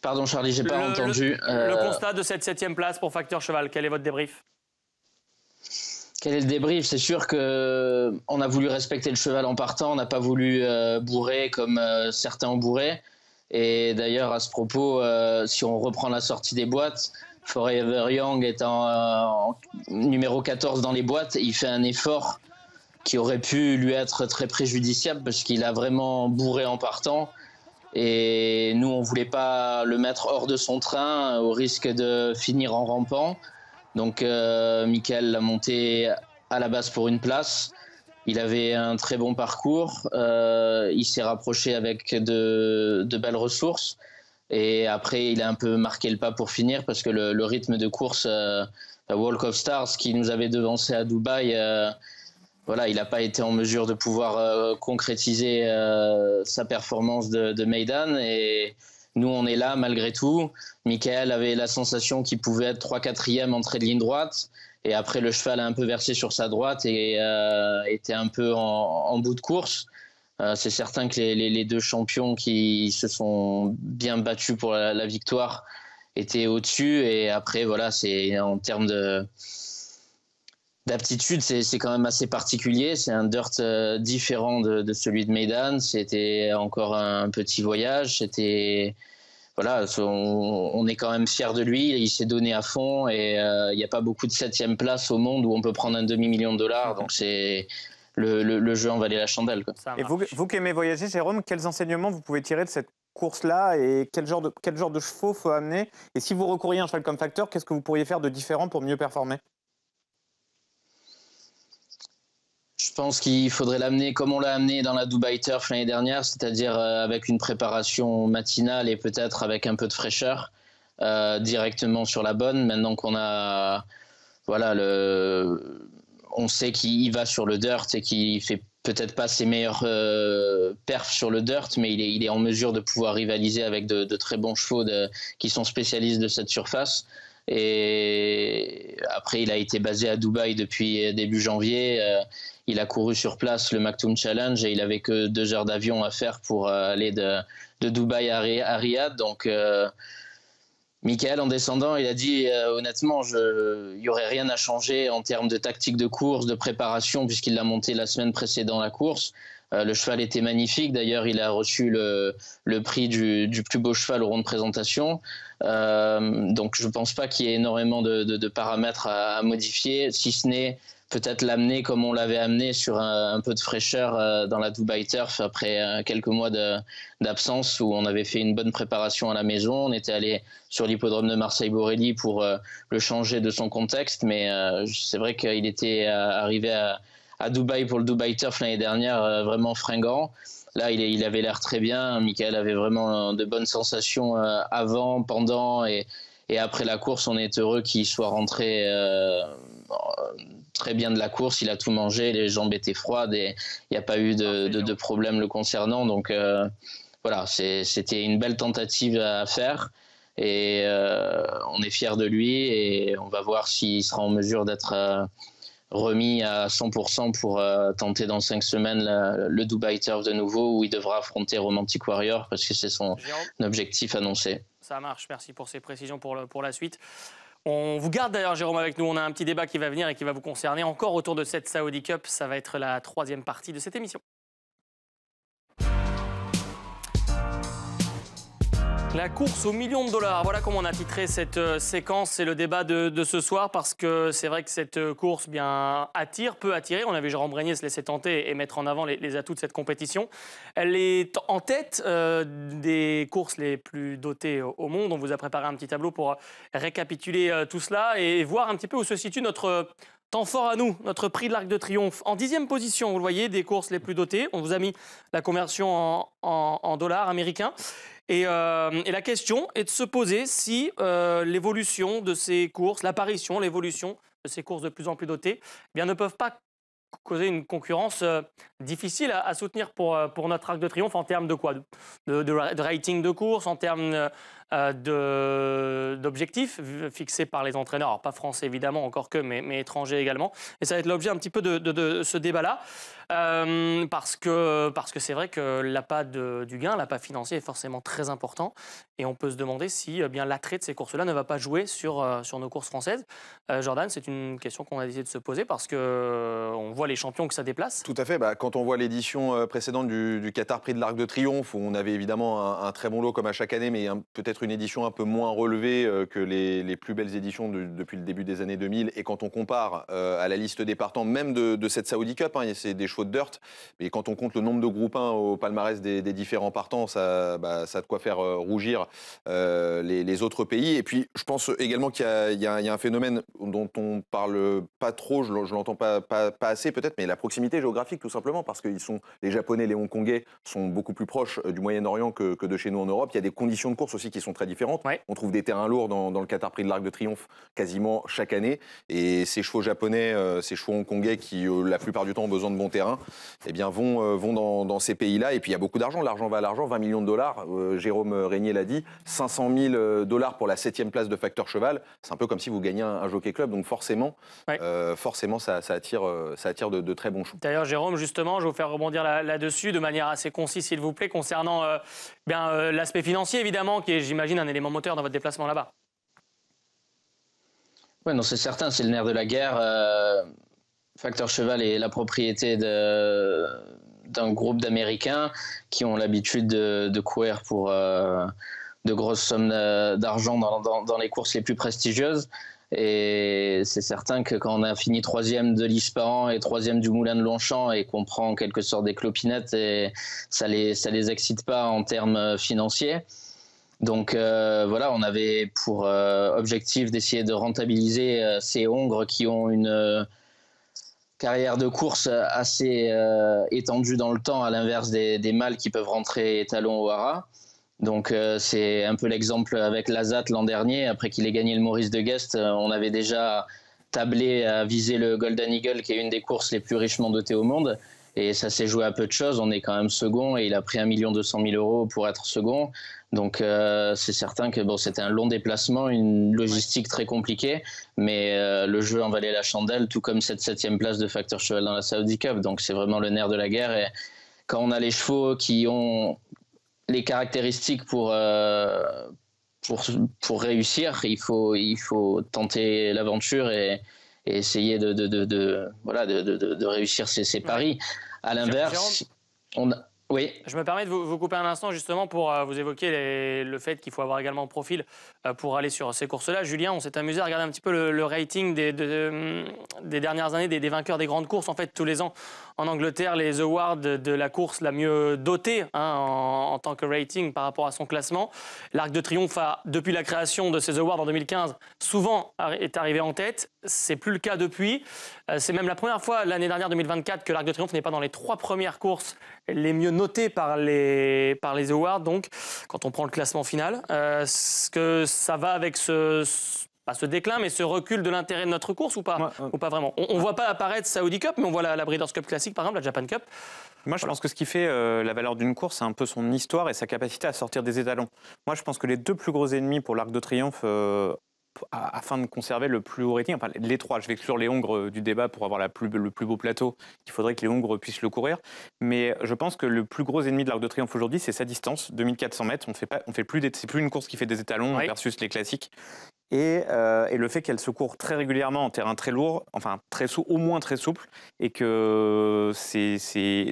[SPEAKER 7] Pardon Charlie, j'ai pas entendu.
[SPEAKER 1] Le constat de cette 7e place pour Facteur Cheval, quel est votre débrief?
[SPEAKER 7] Quel est le débrief? C'est sûr qu'on a voulu respecter le cheval en partant, on n'a pas voulu bourrer comme certains ont bourré. Et d'ailleurs, à ce propos, si on reprend la sortie des boîtes, Forever Young est en numéro 14 dans les boîtes. Il fait un effort qui aurait pu lui être très préjudiciable parce qu'il a vraiment bourré en partant. Et nous, on ne voulait pas le mettre hors de son train au risque de finir en rampant. Donc, Michael l'a monté à la base pour une place. Il avait un très bon parcours. Il s'est rapproché avec de belles ressources. Et après, il a un peu marqué le pas pour finir parce que le rythme de course, Walk of Stars, qui nous avait devancé à Dubaï, voilà, il n'a pas été en mesure de pouvoir concrétiser sa performance de Meydan. Et nous, on est là malgré tout. Michael avait la sensation qu'il pouvait être 3/4e entrée de ligne droite. Et après, le cheval a un peu versé sur sa droite et était un peu en bout de course. C'est certain que les deux champions qui se sont bien battus pour la victoire étaient au-dessus. Et après, voilà, c'est en termes d'aptitude, c'est quand même assez particulier. C'est un dirt différent de celui de Meydan. C'était encore un petit voyage. Voilà, on est quand même fiers de lui. Il s'est donné à fond et il n'y a pas beaucoup de 7e place au monde où on peut prendre $1 demi-million. Donc c'est le jeu en valait la chandelle, quoi.
[SPEAKER 3] Et vous qui aimez voyager, Jérôme, quels enseignements vous pouvez tirer de cette course-là et quel genre de chevaux faut amener? Et si vous recouriez à un cheval comme Facteur, qu'est-ce que vous pourriez faire de différent pour mieux performer?
[SPEAKER 7] Je pense qu'il faudrait l'amener comme on l'a amené dans la Dubai Turf l'année dernière, c'est-à-dire avec une préparation matinale et peut-être avec un peu de fraîcheur directement sur la bonne. Maintenant qu'on a, voilà, on sait qu'il va sur le dirt et qu'il fait peut-être pas ses meilleurs perfs sur le dirt, mais il est en mesure de pouvoir rivaliser avec de très bons chevaux qui sont spécialistes de cette surface. Et après, il a été basé à Dubaï depuis début janvier. Il a couru sur place le Maktoum Challenge et il avait que 2 heures d'avion à faire pour aller de Dubaï à Riyad. Donc, Michael, en descendant, il a dit honnêtement, il n'y aurait rien à changer en termes de tactique de course, de préparation, puisqu'il l'a monté la semaine précédant la course. Le cheval était magnifique. D'ailleurs, il a reçu le prix du plus beau cheval au rond de présentation. Donc, je ne pense pas qu'il y ait énormément de paramètres à modifier, si ce n'est peut-être l'amener comme on l'avait amené sur un peu de fraîcheur dans la Dubai Turf après quelques mois d'absence où on avait fait une bonne préparation à la maison. On était allé sur l'hippodrome de Marseille-Borelli pour le changer de son contexte, mais c'est vrai qu'il était arrivé à Dubaï pour le Dubai Turf l'année dernière vraiment fringant. Là, il avait l'air très bien. Michael avait vraiment de bonnes sensations avant, pendant et après la course. On est heureux qu'il soit rentré très bien de la course. Il a tout mangé, les jambes étaient froides et il n'y a pas eu de problème le concernant. Donc voilà, c'était une belle tentative à faire et on est fiers de lui et on va voir s'il sera en mesure d'être remis à 100% pour tenter dans 5 semaines le Dubai Turf de nouveau où il devra affronter Romantic Warrior parce que c'est son objectif annoncé.
[SPEAKER 1] Ça marche, merci pour ces précisions pour la suite. On vous garde d'ailleurs, Jérôme, avec nous. On a un petit débat qui va venir et qui va vous concerner encore autour de cette Saudi Cup. Ça va être la 3e partie de cette émission. La course aux millions de dollars, voilà comment on a titré cette séquence, c'est le débat de ce soir parce que c'est vrai que cette course peut attirer. On avait Jérôme Brenier se laisser tenter et mettre en avant les atouts de cette compétition. Elle est en tête des courses les plus dotées au monde. On vous a préparé un petit tableau pour récapituler tout cela et voir un petit peu où se situe notre temps fort à nous, notre prix de l'Arc de Triomphe. En 10e position, vous le voyez, des courses les plus dotées. On vous a mis la conversion en dollars américains. Et la question est de se poser si l'évolution de ces courses, l'évolution de ces courses de plus en plus dotées, ne peuvent pas causer une concurrence difficile à soutenir pour notre Arc de Triomphe en termes de quoi de rating de course, en termes d'objectifs fixés par les entraîneurs, alors pas français évidemment, encore que, mais étrangers également. Et ça va être l'objet un petit peu de ce débat-là, parce que c'est vrai que l'appât du gain, l'appât financier est forcément très important, et on peut se demander si l'attrait de ces courses-là ne va pas jouer sur nos courses françaises. Jordan, c'est une question qu'on a décidé de se poser, parce qu'on voit les champions que ça déplace.
[SPEAKER 2] Tout à fait, quand on voit l'édition précédente du Qatar Prix de l'Arc de Triomphe, où on avait évidemment un très bon lot comme à chaque année, mais peut-être une édition un peu moins relevée que les plus belles éditions depuis le début des années 2000. Et quand on compare à la liste des partants, même de cette Saudi Cup, c'est des chevaux de dirt, mais quand on compte le nombre de groupes 1 au palmarès des différents partants, ça a de quoi faire rougir les autres pays. Et puis, je pense également qu'il y a un phénomène dont on parle pas trop, je l'entends pas assez peut-être, mais la proximité géographique tout simplement, parce que les Japonais, les Hongkongais sont beaucoup plus proches du Moyen-Orient que de chez nous en Europe. Il y a des conditions de course aussi qui sont très différentes. Ouais. On trouve des terrains lourds dans le Qatar Prix de l'Arc de Triomphe quasiment chaque année. Et ces chevaux japonais, ces chevaux hongkongais qui, la plupart du temps, ont besoin de bons terrains, vont dans ces pays-là. Et puis, il y a beaucoup d'argent. L'argent va à l'argent. 20 millions de dollars. Jérôme Régnier l'a dit. 500 000 dollars pour la 7e place de Facteur Cheval. C'est un peu comme si vous gagnez un jockey club. Donc, forcément, ça attire de très bons chevaux.
[SPEAKER 1] D'ailleurs, Jérôme, justement, je vais vous faire rebondir là-dessus de manière assez concise, s'il vous plaît, concernant l'aspect financier, évidemment, qui est, j'imagine, un élément moteur dans votre déplacement là-bas.
[SPEAKER 7] Oui, non, c'est certain, c'est le nerf de la guerre. Facteur Cheval est la propriété d'un groupe d'Américains qui ont l'habitude de courir pour de grosses sommes d'argent dans les courses les plus prestigieuses. Et c'est certain que quand on a fini 3e de l'Ispahan et 3e du Moulin de Longchamp et qu'on prend en quelque sorte des clopinettes, et ça les excite pas en termes financiers. Donc voilà, on avait pour objectif d'essayer de rentabiliser ces Hongres qui ont une carrière de course assez étendue dans le temps, à l'inverse des mâles qui peuvent rentrer étalons au haras. Donc c'est un peu l'exemple avec Lazat l'an dernier. Après qu'il ait gagné le Maurice de Guest, on avait déjà tablé à viser le Golden Eagle, qui est une des courses les plus richement dotées au monde. Et ça s'est joué à peu de choses. On est quand même second et il a pris 1 200 000 € pour être second. Donc c'est certain que c'était un long déplacement, une logistique très compliquée, mais le jeu en valait la chandelle, tout comme cette 7e place de Facteur Cheval dans la Saudi Cup. Donc c'est vraiment le nerf de la guerre. Et quand on a les chevaux qui ont les caractéristiques pour réussir, il faut tenter l'aventure et essayer de réussir ces paris. À l'inverse, Oui.
[SPEAKER 1] Je me permets de vous couper un instant justement pour vous évoquer le fait qu'il faut avoir également un profil pour aller sur ces courses-là. Julien, on s'est amusé à regarder un petit peu le rating des dernières années des vainqueurs des grandes courses. En fait, tous les ans, en Angleterre, les awards de la course la mieux dotée en tant que rating par rapport à son classement. L'Arc de Triomphe, depuis la création de ces awards en 2015, souvent est arrivé en tête. C'est plus le cas depuis. C'est même la première fois l'année dernière, 2024, que l'Arc de Triomphe n'est pas dans les 3 premières courses les mieux notées par les awards. Donc, quand on prend le classement final, est-ce que ça va avec pas ce déclin, mais ce recul de l'intérêt de notre course ou pas, ou pas vraiment? On ne voit pas apparaître Saudi Cup, mais on voit la Breeders' Cup classique, par exemple, la Japan Cup.
[SPEAKER 3] Moi, je pense que ce qui fait la valeur d'une course, c'est un peu son histoire et sa capacité à sortir des étalons. Moi, je pense que les 2 plus gros ennemis pour l'Arc de Triomphe, afin de conserver le plus haut rating, enfin les 3, je vais exclure les Hongres du débat pour avoir le plus beau plateau, il faudrait que les Hongres puissent le courir, mais je pense que le plus gros ennemi de l'Arc de Triomphe aujourd'hui, c'est sa distance, 2400 mètres, c'est plus une course qui fait des étalons versus les classiques. Et le fait qu'elle se court très régulièrement en terrain très lourd, enfin au moins très souple, et que c'est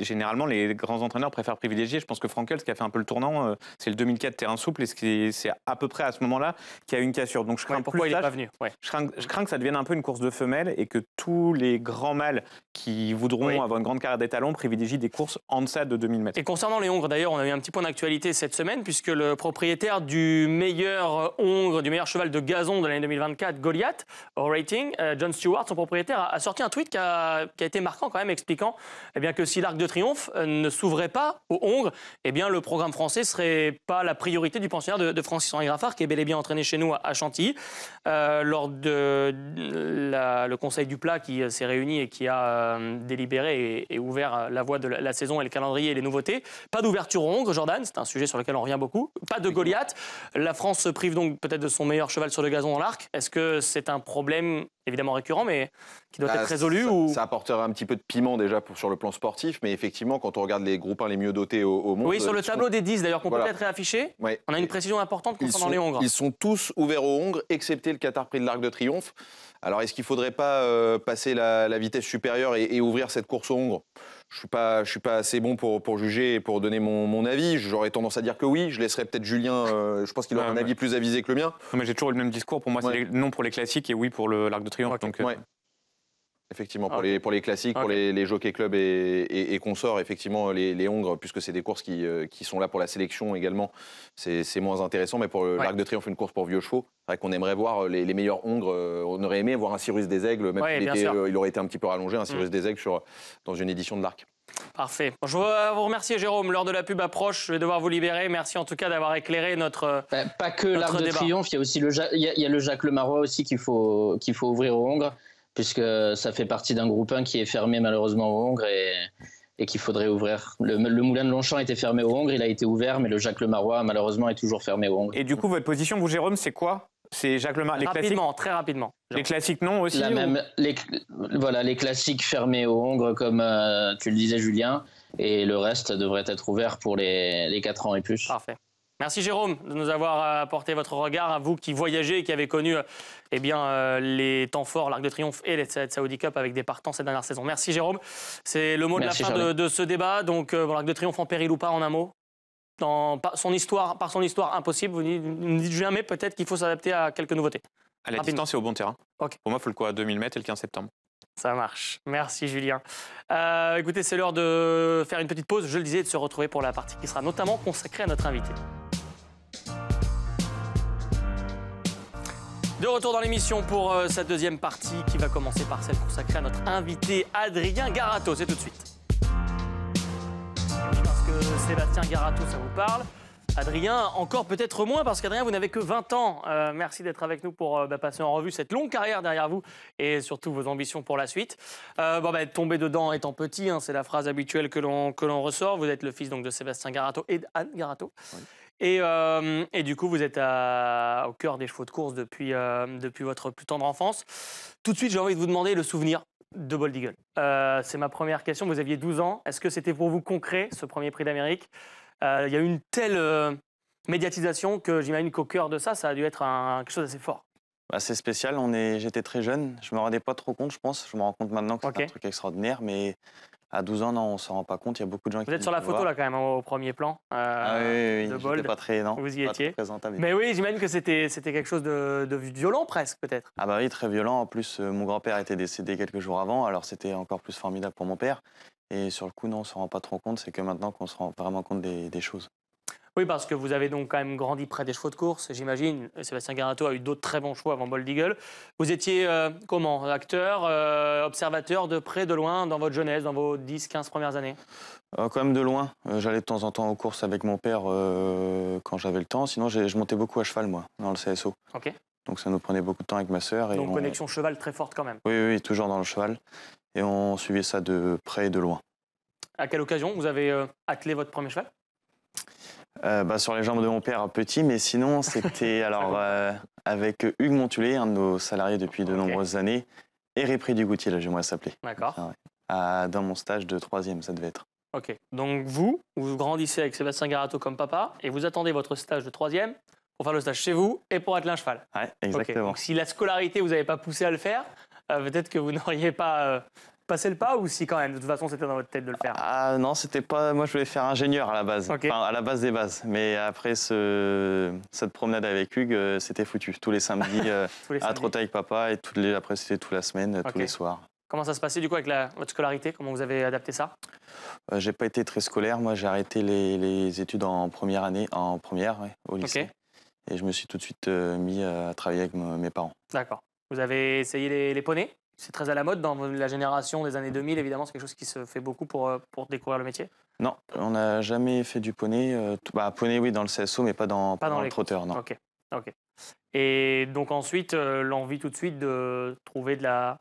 [SPEAKER 3] généralement les grands entraîneurs préfèrent privilégier. Je pense que Frankel, qui a fait un peu le tournant, c'est le 2004 terrain souple, et c'est à peu près à ce moment-là qu'il y a une cassure. Donc je crains
[SPEAKER 1] pourquoi il n'est pas venu.
[SPEAKER 3] Je crains que ça devienne un peu une course de femelles et que tous les grands mâles qui voudront avoir une grande carrière d'étalon privilégient des courses en deçà de 2000 mètres.
[SPEAKER 1] Et concernant les Hongres, d'ailleurs, on a eu un petit point d'actualité cette semaine, puisque le propriétaire du meilleur Hongre, du meilleur cheval de gazon de l'année 2024, Goliath, au rating, John Stewart, son propriétaire, a sorti un tweet qui a été marquant quand même, expliquant que si l'Arc de Triomphe ne s'ouvrait pas aux Hongres, le programme français ne serait pas la priorité du pensionnaire de Francis-Henri Graffard, qui est bel et bien entraîné chez nous à Chantilly. Lors de le Conseil du Plat qui s'est réuni et qui a délibéré et ouvert la voie de la saison et le calendrier et les nouveautés. Pas d'ouverture aux Hongres, Jordan, c'est un sujet sur lequel on revient beaucoup. Pas de Goliath. La France se prive donc peut-être de son meilleur cheval sur le gazon dans l'Arc. Est-ce que c'est un problème évidemment récurrent, mais qui doit être résolu
[SPEAKER 2] ça apportera un petit peu de piment déjà sur le plan sportif, mais effectivement, quand on regarde les groupes 1 les mieux dotés au monde...
[SPEAKER 1] Oui, sur le tableau des 10, d'ailleurs, qu'on peut peut-être réafficher, on a une précision importante concernant les Hongres.
[SPEAKER 2] Ils sont tous ouverts aux Hongres, excepté le Qatar Prix de l'Arc de Triomphe. Alors, est-ce qu'il ne faudrait pas passer la vitesse supérieure et ouvrir cette course aux Hongres ? Je suis pas assez bon pour juger et pour donner mon avis. J'aurais tendance à dire que oui. Je laisserai peut-être Julien. Je pense qu'il aura un avis plus avisé que le mien.
[SPEAKER 3] Non, mais j'ai toujours eu le même discours. Pour moi, c'est non pour les classiques et oui pour l'Arc de Triomphe.
[SPEAKER 2] Okay. Donc, effectivement, pour les classiques, pour les jockey clubs et consorts, effectivement, les Hongres, puisque c'est des courses qui sont là pour la sélection également, c'est moins intéressant. Mais pour l'Arc de Triomphe, une course pour vieux chevaux, c'est vrai qu'on aimerait voir les meilleurs Hongres. On aurait aimé voir un Cyrus des Aigles, même s'il il aurait été un petit peu rallongé, un Cyrus des Aigles dans une édition de l'Arc.
[SPEAKER 1] Parfait. Je veux vous remercier, Jérôme. L'heure de la pub approche. Je vais devoir vous libérer. Merci en tout cas d'avoir éclairé notre
[SPEAKER 7] pas que l'Arc de Triomphe, il y a aussi le Jacques Lemarois aussi qu'il faut ouvrir aux Hongres, puisque ça fait partie d'un groupe 1 qui est fermé malheureusement aux Hongres et qu'il faudrait ouvrir. Le Moulin de Longchamp était fermé aux Hongres, il a été ouvert, mais le Jacques Lemarois malheureusement est toujours fermé aux Hongres.
[SPEAKER 3] Et du coup, votre position, vous, Jérôme, c'est quoi? C'est Jacques Lemarois. Les
[SPEAKER 1] rapidement, très rapidement.
[SPEAKER 3] Les classiques non aussi
[SPEAKER 7] les classiques fermés aux Hongres, comme tu le disais, Julien, et le reste devrait être ouvert pour les 4 ans et plus.
[SPEAKER 1] Parfait. Merci Jérôme de nous avoir apporté votre regard, à vous qui voyagez et qui avez connu les temps forts, l'Arc de Triomphe et les Saudi Cup avec des partants cette dernière saison. Merci Jérôme. C'est le mot de la fin de ce débat. Donc l'Arc de Triomphe en péril ou pas, en un mot, par son histoire impossible, vous nous dites Julien, mais peut-être qu'il faut s'adapter à quelques nouveautés.
[SPEAKER 3] À la distance et au bon terrain.
[SPEAKER 1] Okay.
[SPEAKER 3] Pour moi, il faut le quoi, 2000 mètres et le 15 septembre.
[SPEAKER 1] Ça marche. Merci Julien. Écoutez, c'est l'heure de faire une petite pause, je le disais, et de se retrouver pour la partie qui sera notamment consacrée à notre invité. De retour dans l'émission pour cette deuxième partie qui va commencer par celle consacrée à notre invité Adrien Garato. C'est tout de suite. Parce que Sébastien Garato, ça vous parle. Adrien, encore peut-être moins, parce qu'Adrien, vous n'avez que 20 ans. Merci d'être avec nous pour passer en revue cette longue carrière derrière vous et surtout vos ambitions pour la suite. Tomber dedans étant petit, c'est la phrase habituelle que l'on ressort. Vous êtes le fils donc, de Sébastien Garato et d'Anne Garato. Oui. Et du coup, vous êtes au cœur des chevaux de course depuis votre plus tendre enfance. Tout de suite, j'ai envie de vous demander le souvenir de Bold Eagle. C'est ma première question. Vous aviez 12 ans. Est-ce que c'était pour vous concret, ce premier prix d'Amérique ? Il y a eu une telle médiatisation que j'imagine qu'au cœur de ça a dû être quelque chose d'assez fort.
[SPEAKER 6] C'est spécial. J'étais très jeune. Je ne me rendais pas trop compte, je pense. Je me rends compte maintenant que c'est un truc extraordinaire. Mais À 12 ans, non, on ne s'en rend pas compte. Il y a beaucoup de gens qui
[SPEAKER 1] Vous êtes sur la photo là quand même, au premier plan.
[SPEAKER 6] Ah oui,
[SPEAKER 1] de
[SPEAKER 6] j'étais
[SPEAKER 1] Bold.
[SPEAKER 6] pas très, non,
[SPEAKER 1] Vous y
[SPEAKER 6] pas
[SPEAKER 1] étiez.
[SPEAKER 6] très présentable.
[SPEAKER 1] Mais oui, j'imagine que c'était quelque chose de violent presque peut-être.
[SPEAKER 6] Ah bah oui, très violent. En plus, mon grand-père était décédé quelques jours avant, alors c'était encore plus formidable pour mon père. Et sur le coup, non, on ne se rend pas trop compte. C'est que maintenant qu'on se rend vraiment compte des choses.
[SPEAKER 1] Oui, parce que vous avez donc quand même grandi près des chevaux de course, j'imagine. Sébastien Garato a eu d'autres très bons chevaux avant Bold Eagle. Vous étiez comment? Acteur, observateur de près, de loin, dans votre jeunesse, dans vos 10-15 premières années?
[SPEAKER 6] Quand même de loin. J'allais de temps en temps aux courses avec mon père quand j'avais le temps. Sinon, je montais beaucoup à cheval, moi, dans le CSO.
[SPEAKER 1] Ok.
[SPEAKER 6] Donc ça nous prenait beaucoup de temps avec ma sœur.
[SPEAKER 1] Donc connexion cheval très forte quand même.
[SPEAKER 6] Oui, toujours dans le cheval. Et on suivait ça de près et de loin.
[SPEAKER 1] À quelle occasion vous avez attelé votre premier cheval?
[SPEAKER 6] Sur les jambes de mon père, petit, mais sinon, c'était alors avec Hugues Montulé, un de nos salariés depuis de nombreuses années, et Répris du Goutier, là, j'aimerais s'appeler.
[SPEAKER 1] D'accord.
[SPEAKER 6] Dans mon stage de 3e, ça devait être.
[SPEAKER 1] Ok. Donc vous grandissez avec Sébastien Garato comme papa, et vous attendez votre stage de 3e pour faire le stage chez vous et pour atteler un cheval.
[SPEAKER 6] Ouais, exactement.
[SPEAKER 1] Okay. Donc si la scolarité vous n'avez pas poussé à le faire, peut-être que vous n'auriez pas passé le pas, ou si quand même, de toute façon c'était dans votre tête de le faire?
[SPEAKER 6] Ah non, c'était pas. Moi je voulais faire ingénieur à la base,
[SPEAKER 1] okay.
[SPEAKER 6] Enfin, à la base des bases. Mais après cette promenade avec Hugues, c'était foutu. Tous les samedis, à trotter avec papa, et après c'était toute la semaine, tous les soirs.
[SPEAKER 1] Comment ça se passait du coup avec votre scolarité? Comment vous avez adapté ça?
[SPEAKER 6] J'ai pas été très scolaire. Moi j'ai arrêté les études en première année, au lycée.
[SPEAKER 1] Okay.
[SPEAKER 6] Et je me suis tout de suite mis à travailler avec mes parents.
[SPEAKER 1] D'accord. Vous avez essayé les poneys? C'est très à la mode dans la génération des années 2000, évidemment, c'est quelque chose qui se fait beaucoup pour découvrir le métier?
[SPEAKER 6] Non, on n'a jamais fait du poney. Poney, oui, dans le CSO, mais pas dans le trotteur, non.
[SPEAKER 1] Ok. Et donc ensuite, l'envie tout de suite de trouver de la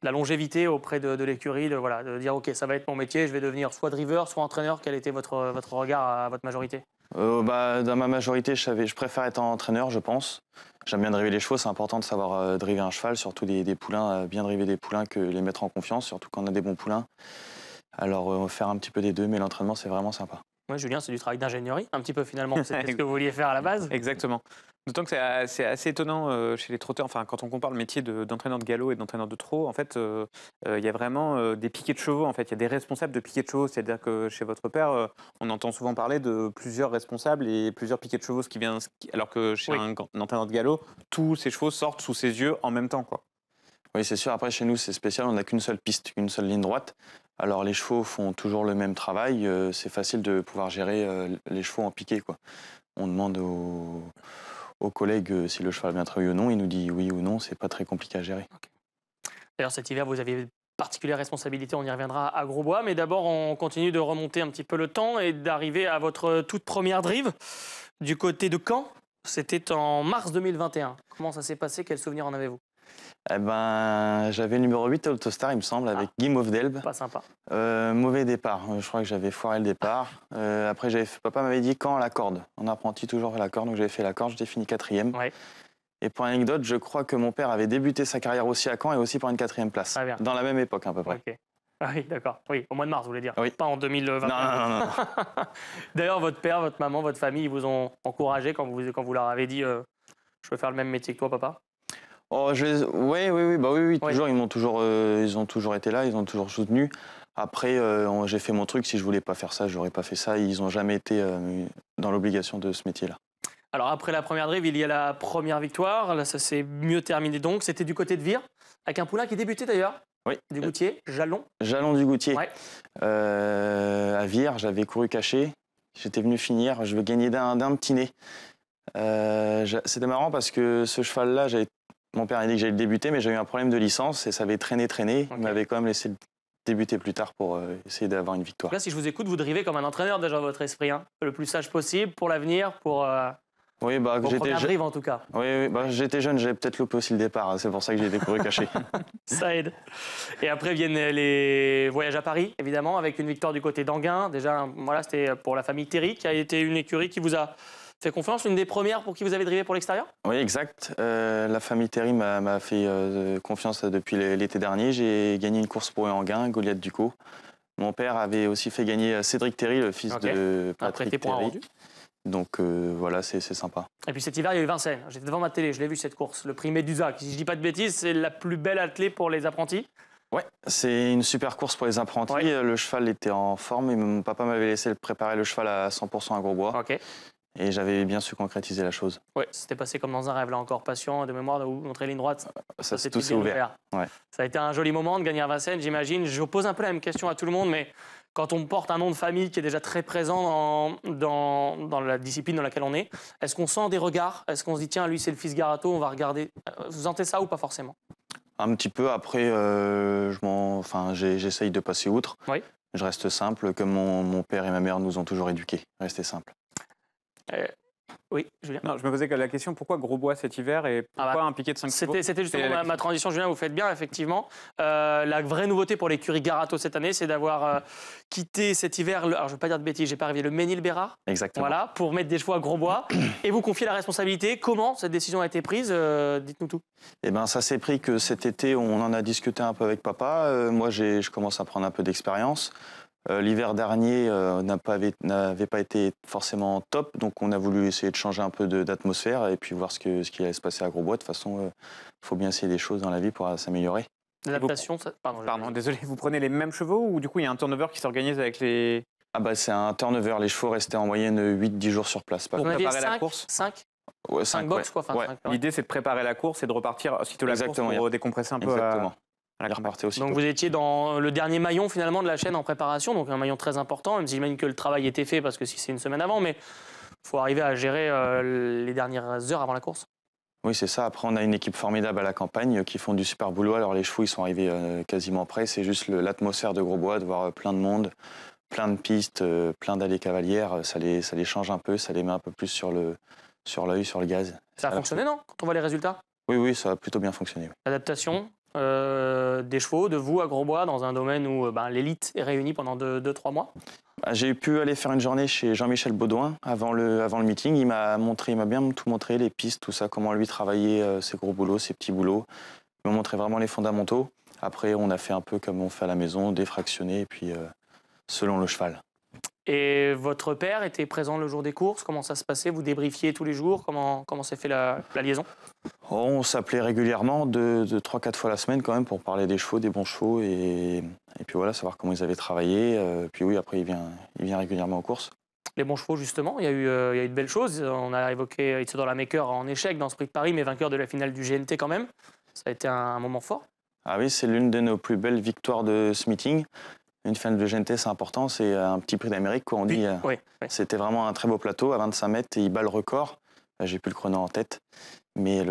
[SPEAKER 1] longévité auprès de l'écurie, de dire, ok, ça va être mon métier, je vais devenir soit driver, soit entraîneur. Quel était votre regard à votre majorité?
[SPEAKER 6] Dans ma majorité, je préfère être entraîneur, je pense. J'aime bien driver les chevaux, c'est important de savoir driver un cheval, surtout des poulains, bien driver des poulains, que les mettre en confiance, surtout quand on a des bons poulains. Alors faire un petit peu des deux, mais l'entraînement c'est vraiment sympa.
[SPEAKER 1] Oui, Julien, c'est du travail d'ingénierie, un petit peu finalement. C'est ce que vous vouliez faire à la base.
[SPEAKER 3] Exactement. D'autant que c'est assez étonnant chez les trotteurs. Enfin, quand on compare le métier d'entraîneur de galop et d'entraîneur de trot, en fait, il y a vraiment des piquets de chevaux. En fait, il y a des responsables de piquets de chevaux. C'est-à-dire que chez votre père, on entend souvent parler de plusieurs responsables et plusieurs piquets de chevaux, alors que chez un entraîneur de galop, tous ces chevaux sortent sous ses yeux en même temps, quoi.
[SPEAKER 6] Oui, c'est sûr. Après, chez nous, c'est spécial. On n'a qu'une seule piste, une seule ligne droite. Alors, les chevaux font toujours le même travail. C'est facile de pouvoir gérer les chevaux en piqué, quoi. On demande aux collègues si le cheval a bien travaillé ou non. Il nous dit oui ou non. C'est pas très compliqué à gérer.
[SPEAKER 1] Okay. D'ailleurs, cet hiver, vous aviez particulière responsabilité. On y reviendra à Grosbois. Mais d'abord, on continue de remonter un petit peu le temps et d'arriver à votre toute première drive du côté de Caen. C'était en mars 2021. Comment ça s'est passé? Quel souvenir en avez-vous?
[SPEAKER 6] J'avais le numéro 8 à Autostar, il me semble, avec Guy Mauvedelbe.
[SPEAKER 1] Pas sympa.
[SPEAKER 6] Mauvais départ. Je crois que j'avais foiré le départ. Après, papa m'avait dit quand la corde. On apprenti toujours la corde, donc j'avais fait la corde. J'étais fini 4e.
[SPEAKER 1] Ouais.
[SPEAKER 6] Et pour l'anecdote, je crois que mon père avait débuté sa carrière aussi à Caen et aussi pour une 4e place.
[SPEAKER 1] Très bien.
[SPEAKER 6] Dans la même époque, à peu près.
[SPEAKER 1] Okay. Ah oui, d'accord. Oui, au mois de mars, vous voulez dire.
[SPEAKER 6] Oui.
[SPEAKER 1] Pas en 2020.
[SPEAKER 6] Non.
[SPEAKER 1] D'ailleurs, votre père, votre maman, votre famille, ils vous ont encouragé quand vous leur avez dit je veux faire le même métier que toi, papa?
[SPEAKER 6] Oui, toujours. Ils ont toujours été là, ils ont toujours soutenu. Après, j'ai fait mon truc. Si je voulais pas faire ça, j'aurais pas fait ça. Ils ont jamais été dans l'obligation de ce métier-là.
[SPEAKER 1] Alors après la première drive, il y a la première victoire. Là, ça s'est mieux terminé donc. C'était du côté de Vire, avec un poulain qui débutait d'ailleurs.
[SPEAKER 6] Oui.
[SPEAKER 1] Du Goutier, Jalon.
[SPEAKER 6] Jalon du Goutier.
[SPEAKER 1] Ouais.
[SPEAKER 6] À Vire, j'avais couru caché. J'étais venu finir. Je veux gagner d'un petit nez. C'était marrant parce que ce cheval-là, mon père a dit que j'allais le débuter, mais j'ai eu un problème de licence et ça avait traîné. Okay. Il m'avait quand même laissé le débuter plus tard pour essayer d'avoir une victoire.
[SPEAKER 1] Là, si je vous écoute, vous drivez comme un entraîneur déjà votre esprit, hein, le plus sage possible pour l'avenir, pour
[SPEAKER 6] oui,
[SPEAKER 1] j'étais drive en tout cas.
[SPEAKER 6] Oui, j'étais jeune, j'avais peut-être loupé aussi le départ, c'est pour ça que j'ai découvert caché.
[SPEAKER 1] Ça aide. Et après viennent les voyages à Paris, évidemment, avec une victoire du côté d'Anguin. Déjà, voilà, c'était pour la famille Terry, qui a été une écurie qui vous a fait confiance, une des premières pour qui vous avez drivé pour l'extérieur?
[SPEAKER 6] Oui, exact. La famille Terry m'a fait confiance depuis l'été dernier. J'ai gagné une course pour Anguin, Goliath Ducos. Mon père avait aussi fait gagner Cédric Terry, le fils de Patrick Terry. Donc voilà, c'est sympa.
[SPEAKER 1] Et puis cet hiver, il y a eu Vincennes. J'étais devant ma télé, je l'ai vu cette course. Le prix Médusa, qui, si je ne dis pas de bêtises, c'est la plus belle attelée pour les apprentis.
[SPEAKER 6] Ouais, c'est une super course pour les apprentis.
[SPEAKER 1] Ouais.
[SPEAKER 6] Le cheval était en forme et mon papa m'avait laissé préparer le cheval à 100% à Grosbois.
[SPEAKER 1] Ok.
[SPEAKER 6] Et j'avais bien su concrétiser la chose.
[SPEAKER 1] Ouais, c'était passé comme dans un rêve, là encore patient, de mémoire, de vous montrer ligne droite.
[SPEAKER 6] Ça,
[SPEAKER 1] s'était
[SPEAKER 6] tout s'est
[SPEAKER 1] bien
[SPEAKER 6] ouvert. Ouais.
[SPEAKER 1] Ça a été un joli moment de gagner à Vincennes, j'imagine. Je pose un peu la même question à tout le monde, mais quand on porte un nom de famille qui est déjà très présent dans la discipline dans laquelle on est-ce qu'on sent des regards? Est-ce qu'on se dit, tiens, lui, c'est le fils Garato, on va regarder? Vous sentez ça ou pas forcément?
[SPEAKER 6] Un petit peu, après, j'essaye de passer outre.
[SPEAKER 1] Oui.
[SPEAKER 6] Je reste simple, comme mon père et ma mère nous ont toujours éduqués. Rester simple.
[SPEAKER 1] Oui, Julien.
[SPEAKER 3] Non, je me posais la question, pourquoi Grosbois cet hiver et pourquoi un piquet de 5 chevaux?
[SPEAKER 1] C'était justement
[SPEAKER 3] la
[SPEAKER 1] ma transition, Julien, vous faites bien, effectivement. La vraie nouveauté pour l'écurie Garato cette année, c'est d'avoir quitté cet hiver, alors je ne veux pas dire de bêtises, j'ai pas arrivé, le Ménil-Bérard,
[SPEAKER 6] Exactement.
[SPEAKER 1] voilà, pour mettre des chevaux à Grosbois et vous confier la responsabilité. Comment cette décision a été prise? Dites-nous tout.
[SPEAKER 6] Eh ben, ça s'est pris que cet été, on en a discuté un peu avec papa. Moi, je commence à prendre un peu d'expérience. L'hiver dernier n'avait pas été forcément top, donc on a voulu essayer de changer un peu d'atmosphère et puis voir ce qui allait se passer à Grosbois. De toute façon, il faut bien essayer des choses dans la vie pour s'améliorer.
[SPEAKER 1] L'adaptation,
[SPEAKER 3] Pardon, désolé, vous prenez les mêmes chevaux ou du coup il y a un turnover qui s'organise avec les...
[SPEAKER 6] Ah bah c'est un turnover, les chevaux restaient en moyenne 8-10 jours sur place.
[SPEAKER 1] vous en aviez
[SPEAKER 3] préparer la
[SPEAKER 1] 5,
[SPEAKER 3] course
[SPEAKER 1] 5
[SPEAKER 6] Ouais,
[SPEAKER 1] 5 box, quoi. Enfin,
[SPEAKER 6] Ouais.
[SPEAKER 1] 5, ouais.
[SPEAKER 3] L'idée c'est de préparer la course et de repartir aussitôt la
[SPEAKER 6] Exactement,
[SPEAKER 3] course pour décompresser un peu
[SPEAKER 6] Exactement.
[SPEAKER 3] à la
[SPEAKER 6] Il
[SPEAKER 3] campagne.
[SPEAKER 6] repartait aussi.
[SPEAKER 1] Donc vous étiez dans le dernier maillon finalement de la chaîne en préparation, donc un maillon très important, même si j'imagine que le travail était fait parce que si c'est une semaine avant, mais il faut arriver à gérer les dernières heures avant la course.
[SPEAKER 6] Oui, c'est ça. Après, on a une équipe formidable à la campagne qui font du super boulot. Alors les chevaux, ils sont arrivés quasiment prêts. C'est juste l'atmosphère de Grosbois, de voir plein de monde, plein de pistes, plein d'allées cavalières. Ça les change un peu, ça les met un peu plus sur l'œil, sur le gaz.
[SPEAKER 1] Ça a fonctionné, non? Quand on voit les résultats?
[SPEAKER 6] Oui, ça a plutôt bien fonctionné. Oui.
[SPEAKER 1] L'adaptation des chevaux, de vous à Grosbois, dans un domaine où l'élite est réunie pendant 2-3 mois?
[SPEAKER 6] J'ai pu aller faire une journée chez Jean-Michel Baudouin avant le meeting. Il m'a bien tout montré, les pistes, tout ça, comment lui travailler ses gros boulots, ses petits boulots. Il m'a montré vraiment les fondamentaux. Après, on a fait un peu comme on fait à la maison, défractionner, et puis selon le cheval.
[SPEAKER 1] Et votre père était présent le jour des courses? Comment ça se passait? Vous débriefiez tous les jours? Comment s'est fait la liaison?
[SPEAKER 6] On s'appelait régulièrement, 3-4 fois la semaine quand même, pour parler des chevaux, des bons chevaux, et puis voilà, savoir comment ils avaient travaillé. Puis oui, après, il vient régulièrement aux courses.
[SPEAKER 1] Les bons chevaux, justement, il y a eu de belles choses. On a évoqué Isidore Lamaker en échec dans ce Prix de Paris, mais vainqueur de la finale du GNT quand même. Ça a été un moment fort.
[SPEAKER 6] Ah oui, c'est l'une de nos plus belles victoires de ce meeting. Une finale de GNT, c'est important, c'est un petit prix d'Amérique, quoi. On dit.
[SPEAKER 1] Oui.
[SPEAKER 6] C'était vraiment un très beau plateau, à 25 mètres, et il bat le record. J'ai plus le chrono en tête, mais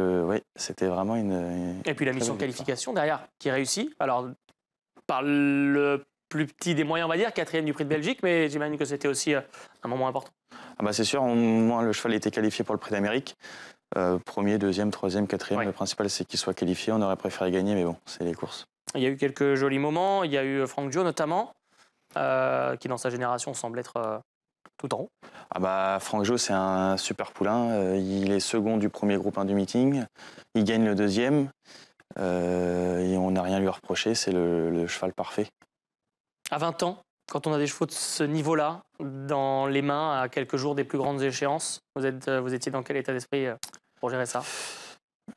[SPEAKER 6] c'était vraiment une
[SPEAKER 1] Et puis la
[SPEAKER 6] très
[SPEAKER 1] mission
[SPEAKER 6] belle
[SPEAKER 1] qualification derrière, qui réussit. Alors, par le plus petit des moyens, on va dire, 4e du Prix de Belgique, mais j'imagine que c'était aussi un moment important.
[SPEAKER 6] Ah bah c'est sûr, moi, le cheval était qualifié pour le prix d'Amérique. Premier, deuxième, troisième, quatrième.
[SPEAKER 1] Ouais.
[SPEAKER 6] Le principal, c'est qu'il soit qualifié. On aurait préféré gagner, mais bon, c'est les courses.
[SPEAKER 1] Il y a eu quelques jolis moments. Il y a eu Franck Joe notamment, qui dans sa génération semble être tout en haut.
[SPEAKER 6] Ah bah, Franck Jo, c'est un super poulain. Il est second du premier groupe 1 du meeting. Il gagne le deuxième. Et on n'a rien à lui reprocher. C'est le cheval parfait.
[SPEAKER 1] À 20 ans, quand on a des chevaux de ce niveau-là, dans les mains, à quelques jours des plus grandes échéances, vous étiez dans quel état d'esprit pour gérer ça?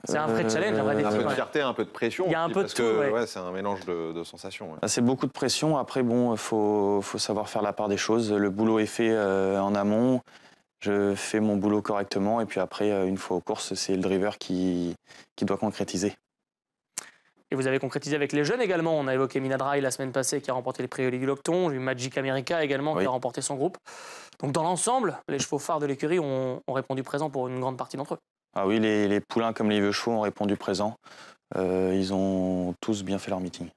[SPEAKER 1] C'est un vrai challenge, un vrai
[SPEAKER 2] Un
[SPEAKER 1] défi.
[SPEAKER 2] peu de
[SPEAKER 1] ouais.
[SPEAKER 2] fierté, un peu de pression.
[SPEAKER 1] Il y a un
[SPEAKER 2] aussi,
[SPEAKER 1] peu de
[SPEAKER 2] parce
[SPEAKER 1] tout,
[SPEAKER 2] que
[SPEAKER 1] ouais.
[SPEAKER 2] c'est un mélange de sensations. Ouais.
[SPEAKER 6] C'est beaucoup de pression. Après, bon, faut savoir faire la part des choses. Le boulot est fait en amont. Je fais mon boulot correctement. Et puis après, une fois aux courses, c'est le driver qui doit concrétiser.
[SPEAKER 1] Et vous avez concrétisé avec les jeunes également. On a évoqué Minadrai la semaine passée qui a remporté les prix Olivier Locton. J'ai eu Magic America également qui a remporté son groupe. Donc dans l'ensemble, les chevaux phares de l'écurie ont répondu présent pour une grande partie d'entre eux.
[SPEAKER 6] Ah oui, les poulains comme les vieux chevaux ont répondu présent. Ils ont tous bien fait leur meeting.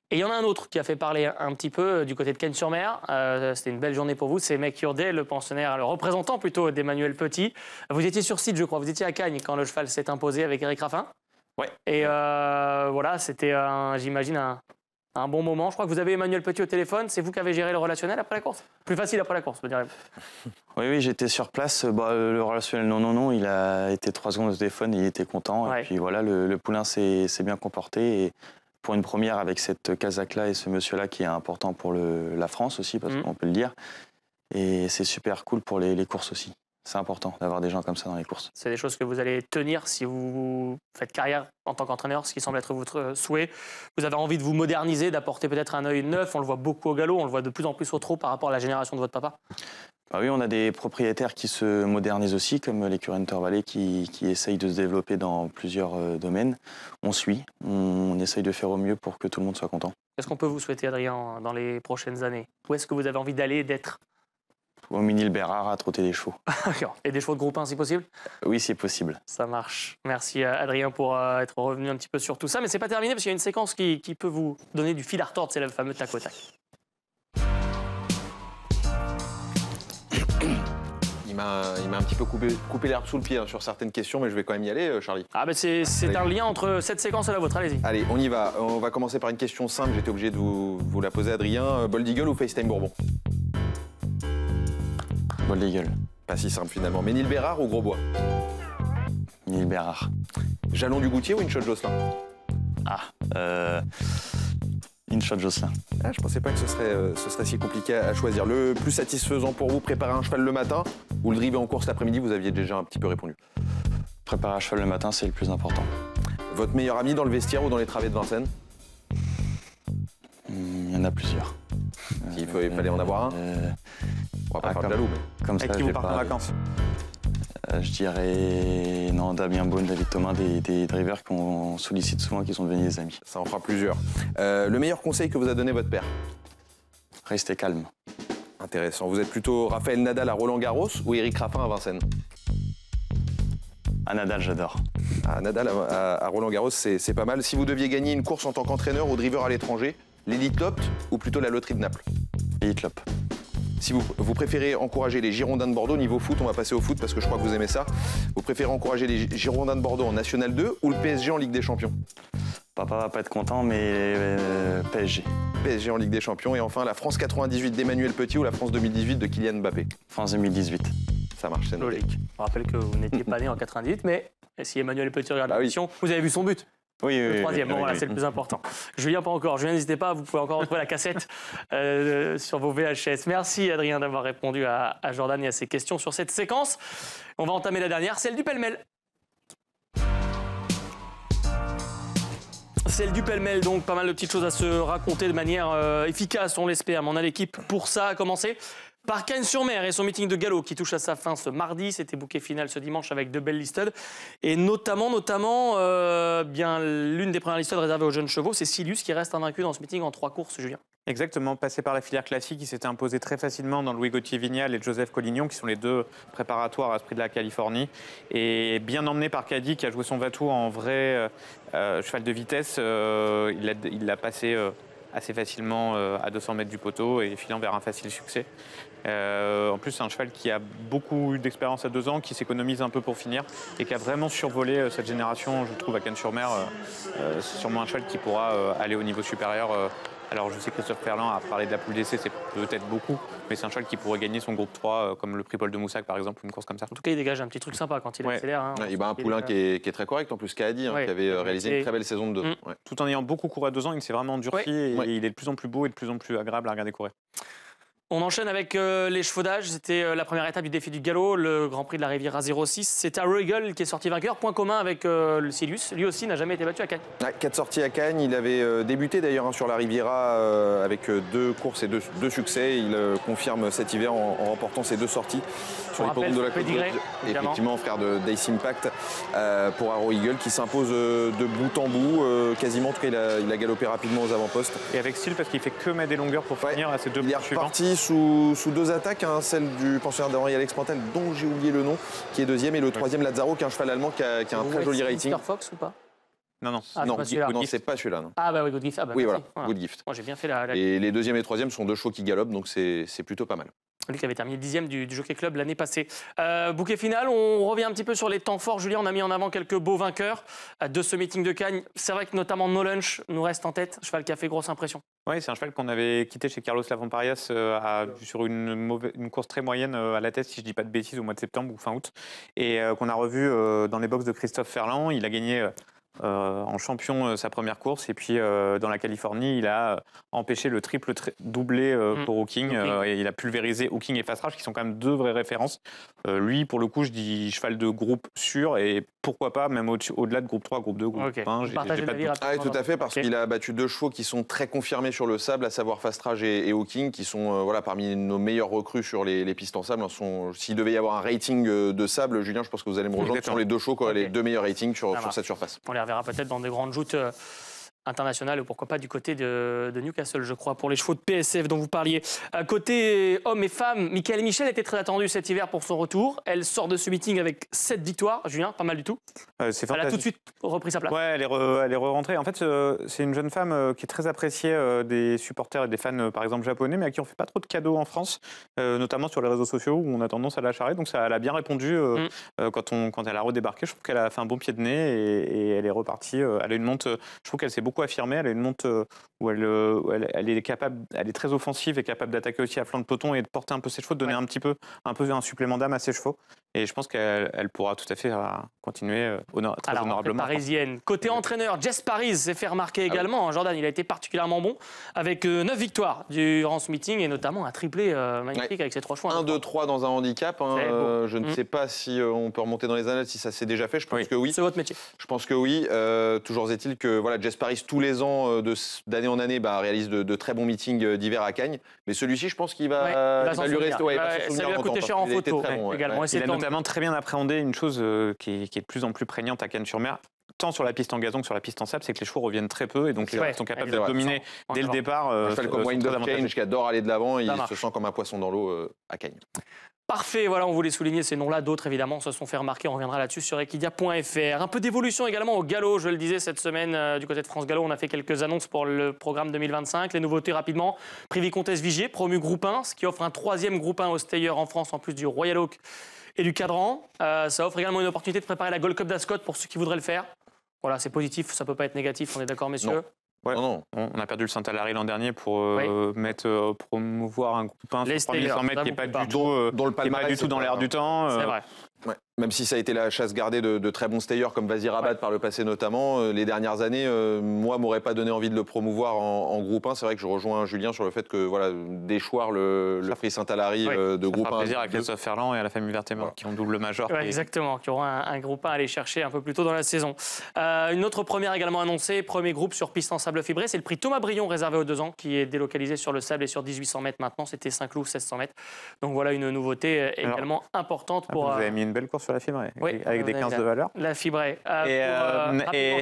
[SPEAKER 1] Et il y en a un autre qui a fait parler un petit peu du côté de Cagnes-sur-Mer. C'était une belle journée pour vous. C'est Make Your Day, le pensionnaire, le représentant plutôt d'Emmanuel Petit. Vous étiez sur site, je crois. Vous étiez à Cagnes quand le cheval s'est imposé avec Eric Raffin.
[SPEAKER 6] Ouais.
[SPEAKER 1] Et voilà, c'était, j'imagine, un bon moment. Je crois que vous avez Emmanuel Petit au téléphone. C'est vous qui avez géré le relationnel après la course? Plus facile après la course, me direz-vous.
[SPEAKER 6] Oui, j'étais sur place. Le relationnel, non. Il a été 3 secondes au téléphone, il était content.
[SPEAKER 1] Ouais.
[SPEAKER 6] Et puis voilà, le poulain s'est bien comporté. Et pour une première avec cette Kazakh-là et ce monsieur-là qui est important pour la France aussi, parce qu'on peut le dire. Et c'est super cool pour les courses aussi. C'est important d'avoir des gens comme ça dans les courses.
[SPEAKER 1] C'est des choses que vous allez tenir si vous faites carrière en tant qu'entraîneur, ce qui semble être votre souhait. Vous avez envie de vous moderniser, d'apporter peut-être un œil neuf. On le voit beaucoup au galop, on le voit de plus en plus au trot par rapport à la génération de votre papa.
[SPEAKER 6] Bah oui, on a des propriétaires qui se modernisent aussi, comme l'écurie Hunter Valley qui essayent de se développer dans plusieurs domaines. On suit, on essaye de faire au mieux pour que tout le monde soit content.
[SPEAKER 1] Qu'est-ce qu'on peut vous souhaiter, Adrien, dans les prochaines années? Où est-ce que vous avez envie d'aller, d'être?
[SPEAKER 6] Au Mini-Bérard à trotter des chevaux.
[SPEAKER 1] Et des chevaux de groupe 1 si possible?
[SPEAKER 6] Oui, c'est possible.
[SPEAKER 1] Ça marche. Merci Adrien pour être revenu un petit peu sur tout ça. Mais c'est pas terminé parce qu'il y a une séquence qui peut vous donner du fil à retordre, c'est le fameux tac au tac.
[SPEAKER 2] Il m'a un petit peu coupé l'herbe sous le pied sur certaines questions, mais je vais quand même y aller, Charlie.
[SPEAKER 1] Ah ben c'est un lien entre cette séquence et la vôtre, allez-y.
[SPEAKER 2] Allez, on y va. On va commencer par une question simple, j'étais obligé de vous la poser, Adrien. Bold Eagle ou FaceTime Bourbon?
[SPEAKER 6] Bold Eagle.
[SPEAKER 2] Pas si simple finalement. Ménil Bérard ou Grosbois?
[SPEAKER 6] Mini-Bérard.
[SPEAKER 2] Jalon du Goutier ou InShot Josselin?
[SPEAKER 6] InShot Josselin.
[SPEAKER 2] Ah, je pensais pas que ce serait si compliqué à choisir. Le plus satisfaisant pour vous, préparer un cheval le matin ou le driver en course l'après-midi? Vous aviez déjà un petit peu répondu.
[SPEAKER 6] Préparer un cheval le matin, c'est le plus important.
[SPEAKER 2] Votre meilleur ami dans le vestiaire ou dans les travées de Vincennes?
[SPEAKER 6] Il y en a plusieurs.
[SPEAKER 2] Il fallait en avoir un. On va pas faire de jaloux, mais...
[SPEAKER 6] Comme ça,
[SPEAKER 3] Avec qui vous partez en vacances?
[SPEAKER 6] Je dirais non, Damien Beaune, David Thomas, des drivers qu'on sollicite souvent, qui sont devenus des amis.
[SPEAKER 2] Ça en fera plusieurs. Le meilleur conseil que vous a donné votre père?
[SPEAKER 6] Restez calme.
[SPEAKER 2] Intéressant. Vous êtes plutôt Raphaël Nadal à Roland-Garros ou Éric Raffin à Vincennes?
[SPEAKER 6] À Nadal, j'adore.
[SPEAKER 2] Ah, Nadal à Roland-Garros, c'est pas mal. Si vous deviez gagner une course en tant qu'entraîneur ou driver à l'étranger, l'Elite Lopt ou plutôt la loterie de Naples?
[SPEAKER 6] Elite Lop.
[SPEAKER 2] Si vous préférez encourager les Girondins de Bordeaux, niveau foot, on va passer au foot parce que je crois que vous aimez ça. Vous préférez encourager les Girondins de Bordeaux en National 2 ou le PSG en Ligue des Champions?
[SPEAKER 6] Papa va pas être content, mais PSG.
[SPEAKER 2] PSG en Ligue des Champions. Et enfin, la France 98 d'Emmanuel Petit ou la France 2018 de Kylian Mbappé?
[SPEAKER 6] France 2018.
[SPEAKER 2] Ça marche, c'est noté.
[SPEAKER 1] Logique. On rappelle que vous n'étiez pas né en 98, mais si Emmanuel Petit regarde
[SPEAKER 2] Bah oui.
[SPEAKER 1] l'émission, vous avez vu son but.
[SPEAKER 6] Oui,
[SPEAKER 1] Le troisième,
[SPEAKER 6] oui,
[SPEAKER 1] bon, voilà,
[SPEAKER 6] oui.
[SPEAKER 1] c'est le plus important. Julien, pas encore. Julien, n'hésitez pas, vous pouvez encore retrouver la cassette sur vos VHS. Merci Adrien d'avoir répondu à Jordan et à ses questions sur cette séquence. On va entamer la dernière, celle du pêle-mêle. Celle du pêle-mêle, donc pas mal de petites choses à se raconter de manière efficace, on l'espère. Mais on a l'équipe pour ça, à commencer par Cagnes-sur-Mer et son meeting de galop qui touche à sa fin ce mardi. C'était bouquet final ce dimanche avec de belles listed. Et notamment bien l'une des premières listed réservées aux jeunes chevaux, c'est Silius qui reste invaincu dans ce meeting en 3 courses, Julien.
[SPEAKER 3] Exactement, passé par la filière classique, il s'était imposé très facilement dans Louis Gauthier Vignal et Joseph Collignon, qui sont les deux préparatoires à ce prix de la Californie. Et bien emmené par Caddy, qui a joué son va-tout en vrai cheval de vitesse, il l'a passé assez facilement à 200 mètres du poteau et filant vers un facile succès. En plus, c'est un cheval qui a beaucoup d'expérience à 2 ans, qui s'économise un peu pour finir et qui a vraiment survolé cette génération, je trouve, à Cagnes-sur-Mer. C'est sûrement un cheval qui pourra aller au niveau supérieur. Alors, je sais que Christophe Ferland a parlé de la poule d'essai, c'est peut-être beaucoup, mais c'est un cheval qui pourrait gagner son groupe 3, comme le prix Paul de Moussac, par exemple, ou une course comme ça.
[SPEAKER 1] En tout cas, il dégage un petit truc sympa quand il accélère. Hein.
[SPEAKER 2] Il bat un poulain qui est très correct, en plus Caddy,
[SPEAKER 1] Ouais.
[SPEAKER 2] qui avait réalisé une très belle saison de 2. Ouais.
[SPEAKER 3] Tout en ayant beaucoup couru à 2 ans, il s'est vraiment endurci et il est de plus en plus beau et de plus en plus agréable à regarder courir.
[SPEAKER 1] On enchaîne avec les chevaudages. C'était la première étape du défi du galop, le Grand Prix de la Riviera 06. C'est Arrow Eagle qui est sorti vainqueur. Point commun avec le Silius. Lui aussi n'a jamais été battu à Cagnes.
[SPEAKER 2] 4 sorties à Cagnes. Il avait débuté d'ailleurs sur la Riviera avec 2 courses et 2 succès. Il confirme cet hiver en remportant ses 2 sorties sur l'hippodrome de la Côte d'Or. Effectivement, frère de Dace Impact pour Arrow Eagle qui s'impose de bout en bout. Quasiment, en tout cas, il a galopé rapidement aux avant-postes.
[SPEAKER 3] Et avec style, parce qu'il fait que mettre des longueurs pour finir à ses 2
[SPEAKER 2] Il est
[SPEAKER 3] points suivants.
[SPEAKER 2] reparti sous 2 attaques, hein, celle du pensionnaire d'Henri-Alex Pantel, dont j'ai oublié le nom, qui est deuxième, et le troisième, Lazzaro, qui est un cheval allemand qui a un très joli rating.
[SPEAKER 1] Mr. Fox ou pas?
[SPEAKER 3] Non, non.
[SPEAKER 1] Ah,
[SPEAKER 2] non,
[SPEAKER 1] c'est pas celui-là.
[SPEAKER 2] non, c'est pas celui-là. Non.
[SPEAKER 1] Ah bah oui, Good Gift. Ah, bah,
[SPEAKER 2] Oui,
[SPEAKER 1] merci.
[SPEAKER 2] voilà, Good Gift.
[SPEAKER 1] Moi, j'ai bien fait la...
[SPEAKER 2] Et les deuxième et troisième sont 2 chevaux qui galopent, donc c'est plutôt pas mal.
[SPEAKER 1] Lui qui avait terminé 10e du Jockey Club l'année passée. Bouquet final, on revient un petit peu sur les temps forts. Julien, on a mis en avant quelques beaux vainqueurs de ce meeting de Cagnes. C'est vrai que notamment No Lunch nous reste en tête. Cheval qui a fait grosse impression.
[SPEAKER 3] Oui, c'est un cheval qu'on avait quitté chez Carlos Lavamparias sur une course très moyenne à la tête, si je ne dis pas de bêtises, au mois de septembre ou fin août. Et qu'on a revu dans les box de Christophe Ferland. Il a gagné en champion sa première course. Et puis dans la Californie, il a empêché le triple doublé pour Hawking. Et il a pulvérisé Hawking et Fast Rage, qui sont quand même 2 vraies références. Lui, pour le coup, je dis cheval de groupe sûr. Et pourquoi pas, même au-delà de groupe 3, groupe 2, groupe 1.
[SPEAKER 2] Oui, tout à fait, parce qu'il a battu 2 chevaux qui sont très confirmés sur le sable, à savoir Fast Rage et Hawking, qui sont voilà, parmi nos meilleurs recrues sur les pistes en sable. S'il devait y avoir un rating de sable, Julien, je pense que vous allez me rejoindre, ce sont les 2 chevaux qui ont les 2 meilleurs ratings sur cette surface.
[SPEAKER 1] On les reverra peut-être dans des grandes joutes internationales, ou pourquoi pas du côté de Newcastle, je crois, pour les chevaux de PSF dont vous parliez. Côté hommes et femmes, Michael Michel était très attendue cet hiver pour son retour. Elle sort de ce meeting avec 7 victoires. Julien, pas mal du tout.
[SPEAKER 3] C'est
[SPEAKER 1] elle a tout de suite repris sa place.
[SPEAKER 3] Ouais, elle est re-rentrée. En fait, c'est une jeune femme qui est très appréciée des supporters et des fans, par exemple, japonais, mais à qui on ne fait pas trop de cadeaux en France, notamment sur les réseaux sociaux où on a tendance à la charrer. Donc, elle a bien répondu quand elle a redébarqué. Je trouve qu'elle a fait un bon pied de nez et elle est repartie. Elle a une monte, je trouve qu'elle s'est beaucoup affirmée. Elle a une monte où elle est capable, elle est très offensive et capable d'attaquer aussi à flanc de peloton et de porter un peu ses chevaux, de donner un peu un supplément d'âme à ses chevaux. Et je pense qu'elle pourra tout à fait continuer très honorablement.
[SPEAKER 1] Parisienne. Côté entraîneur, Jess Paris s'est fait remarquer également. Jordan, il a été particulièrement bon avec 9 victoires durant ce meeting et notamment un triplé magnifique avec ses 3 chevaux.
[SPEAKER 2] 1, 2, 3 dans un handicap. Je ne sais pas si on peut remonter dans les annales, si ça s'est déjà fait. Je pense que oui.
[SPEAKER 1] C'est votre métier.
[SPEAKER 2] Je pense que oui. Toujours est-il que voilà, Jess Paris, tous les ans, d'année en année, réalise de très bons meetings d'hiver à Cagnes. Mais celui-ci, je pense qu'il va lui rester.
[SPEAKER 1] Ça lui a coûté cher en photo également.
[SPEAKER 3] Il a notamment très bien appréhendé une chose qui est de plus en plus prégnante à Cagnes-sur-Mer, tant sur la piste en gazon que sur la piste en sable, c'est que les chevaux reviennent très peu et donc les chevaux sont capables de dominer dès le départ.
[SPEAKER 2] Un cheval comme Wind of Change qui adore aller de l'avant, il se sent comme un poisson dans l'eau à Cagnes.
[SPEAKER 1] Parfait, voilà, on voulait souligner ces noms-là. D'autres, évidemment, se sont fait remarquer. On reviendra là-dessus sur equidia.fr. Un peu d'évolution également au galop. Je le disais cette semaine, du côté de France Galop, on a fait quelques annonces pour le programme 2025. Les nouveautés rapidement. Privy Comtesse Vigier, promu groupe 1, ce qui offre un 3e groupe 1 au Stayer en France, en plus du Royal Oak et du Cadran. Ça offre également une opportunité de préparer la Gold Cup d'Ascot pour ceux qui voudraient le faire. Voilà, c'est positif, ça ne peut pas être négatif, on est d'accord, messieurs?
[SPEAKER 2] Non.
[SPEAKER 3] Ouais. Non. On a perdu le Saint-Alary l'an dernier pour promouvoir un groupe 1 sur 3100 mètres qui n'est pas du tout dans l'air du temps.
[SPEAKER 1] C'est vrai.
[SPEAKER 2] Ouais. Même si ça a été la chasse gardée de très bons stayers comme Vazir Rabat par le passé notamment, les dernières années, moi, m'aurait pas donné envie de le promouvoir en groupe 1. C'est vrai que je rejoins Julien sur le fait que voilà, déchoir le prix Saint-Alary de groupe 1.
[SPEAKER 3] Ça fera plaisir à Christophe Ferland et à la famille Vertémont qui ont double major.
[SPEAKER 1] Exactement, qui auront un groupe 1 à aller chercher un peu plus tôt dans la saison. Une autre première également annoncée, premier groupe sur piste en sable fibré, c'est le prix Thomas Brion réservé aux 2 ans qui est délocalisé sur le sable et sur 1800 mètres maintenant. C'était Saint-Cloud, 1600 mètres. Donc voilà une nouveauté également importante pour...
[SPEAKER 3] Vous avez mis une belle course sur la fibrée.
[SPEAKER 1] Oui,
[SPEAKER 3] avec des 15 de valeur.
[SPEAKER 1] La fibrée.
[SPEAKER 3] Mais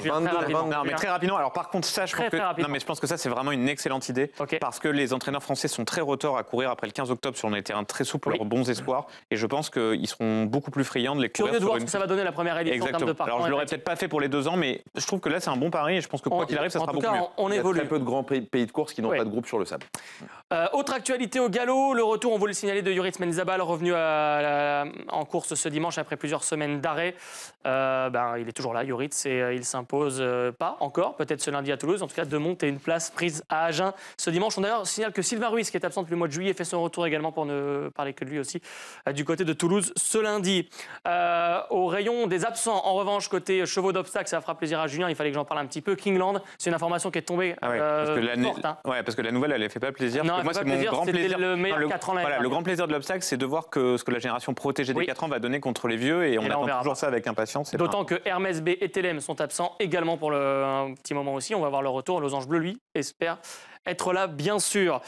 [SPEAKER 3] très rapidement. Alors par contre, ça, je pense que ça, c'est vraiment une excellente idée. Parce que les entraîneurs français sont très retors à courir après le 15 octobre sur des terrains très souples, leurs bons espoirs. Et je pense qu'ils seront beaucoup plus friands de les courir.
[SPEAKER 1] Curieux de voir ce que ça va donner la première édition en termes de parcours.
[SPEAKER 3] Alors je l'aurais peut-être pas fait pour les 2 ans, mais je trouve que là, c'est un bon pari. Et je pense que quoi qu'il arrive, ça sera beaucoup mieux.
[SPEAKER 1] On évolue.
[SPEAKER 2] Il y a très peu de grands pays de course qui n'ont pas de groupe sur le sable.
[SPEAKER 1] Autre actualité au galop, le retour, on voulait le signaler, de Yoritz Menzabal, revenu en course ce dimanche après plusieurs semaines d'arrêt. Il est toujours là, Yoritz, et il s'impose pas encore, peut-être ce lundi à Toulouse. En tout cas, 2 montes et une place prise à Agen ce dimanche. On d'ailleurs signale que Sylvain Ruiz, qui est absent depuis le mois de juillet, fait son retour également, pour ne parler que de lui aussi, du côté de Toulouse ce lundi. Au rayon des absents, en revanche, côté chevaux d'obstacles, ça fera plaisir à Julien, il fallait que j'en parle un petit peu. Kingland, c'est une information qui est tombée forte.
[SPEAKER 3] Parce que la nouvelle, elle ne fait pas plaisir.
[SPEAKER 1] Non,
[SPEAKER 3] moi, c'est mon grand plaisir.
[SPEAKER 1] Le meilleur 4 ans l'année.
[SPEAKER 3] Le grand plaisir de l'obstacle, c'est de voir ce que la génération protégée des 4 ans va donner contre les vieux, et on attend toujours ça avec impatience.
[SPEAKER 1] D'autant que Hermès B et Telem sont absents également pour un petit moment aussi. On va voir le retour. Losange Bleu, lui, espère être là, bien sûr.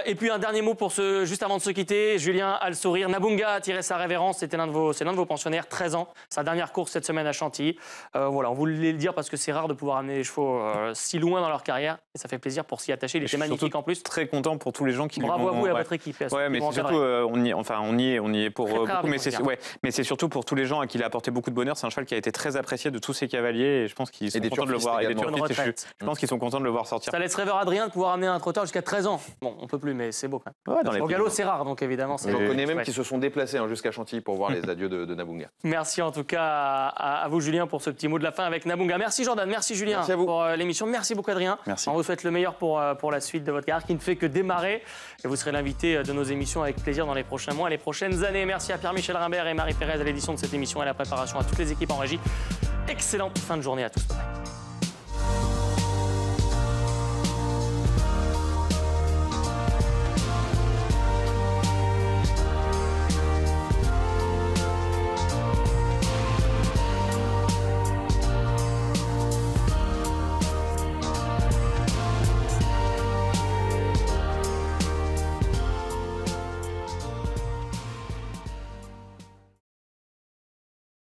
[SPEAKER 1] Et puis un dernier mot juste avant de se quitter. Julien a le sourire. Nabunga a tiré sa révérence. C'est l'un de vos pensionnaires, 13 ans. Sa dernière course cette semaine à Chantilly. Voilà, on voulait le dire parce que c'est rare de pouvoir amener les chevaux si loin dans leur carrière. Et ça fait plaisir pour s'y attacher. Il était magnifique en plus.
[SPEAKER 3] Très content pour tous les gens qui
[SPEAKER 1] Bravo à vous et à votre équipe.
[SPEAKER 3] Mais c'est surtout, on y est pour beaucoup. Mais c'est surtout pour tous les gens à qui il a apporté beaucoup de bonheur. C'est un cheval qui a été très apprécié de tous ses cavaliers. Et je pense qu'ils sont contents de le voir. Je pense qu'ils sont contents de le voir sortir.
[SPEAKER 1] Ça laisse rêveur Adrien de pouvoir amener un trotteur jusqu'à 13 ans. Bon, on peut plus, mais c'est beau quand même. Au galop, c'est rare, donc évidemment.
[SPEAKER 2] J'en connais même qui se sont déplacés jusqu'à Chantilly pour voir les adieux de Nabunga.
[SPEAKER 1] Merci en tout cas à vous, Julien, pour ce petit mot de la fin avec Nabunga. Merci Jordan, merci Julien pour l'émission. Merci beaucoup Adrien.
[SPEAKER 6] Merci.
[SPEAKER 1] On vous souhaite le meilleur pour la suite de votre carrière qui ne fait que démarrer. Et vous serez l'invité de nos émissions avec plaisir dans les prochains mois et les prochaines années. Merci à Pierre-Michel Rimbert et Marie Pérez à l'édition de cette émission et à la préparation, à toutes les équipes en régie. Excellente fin de journée à tous.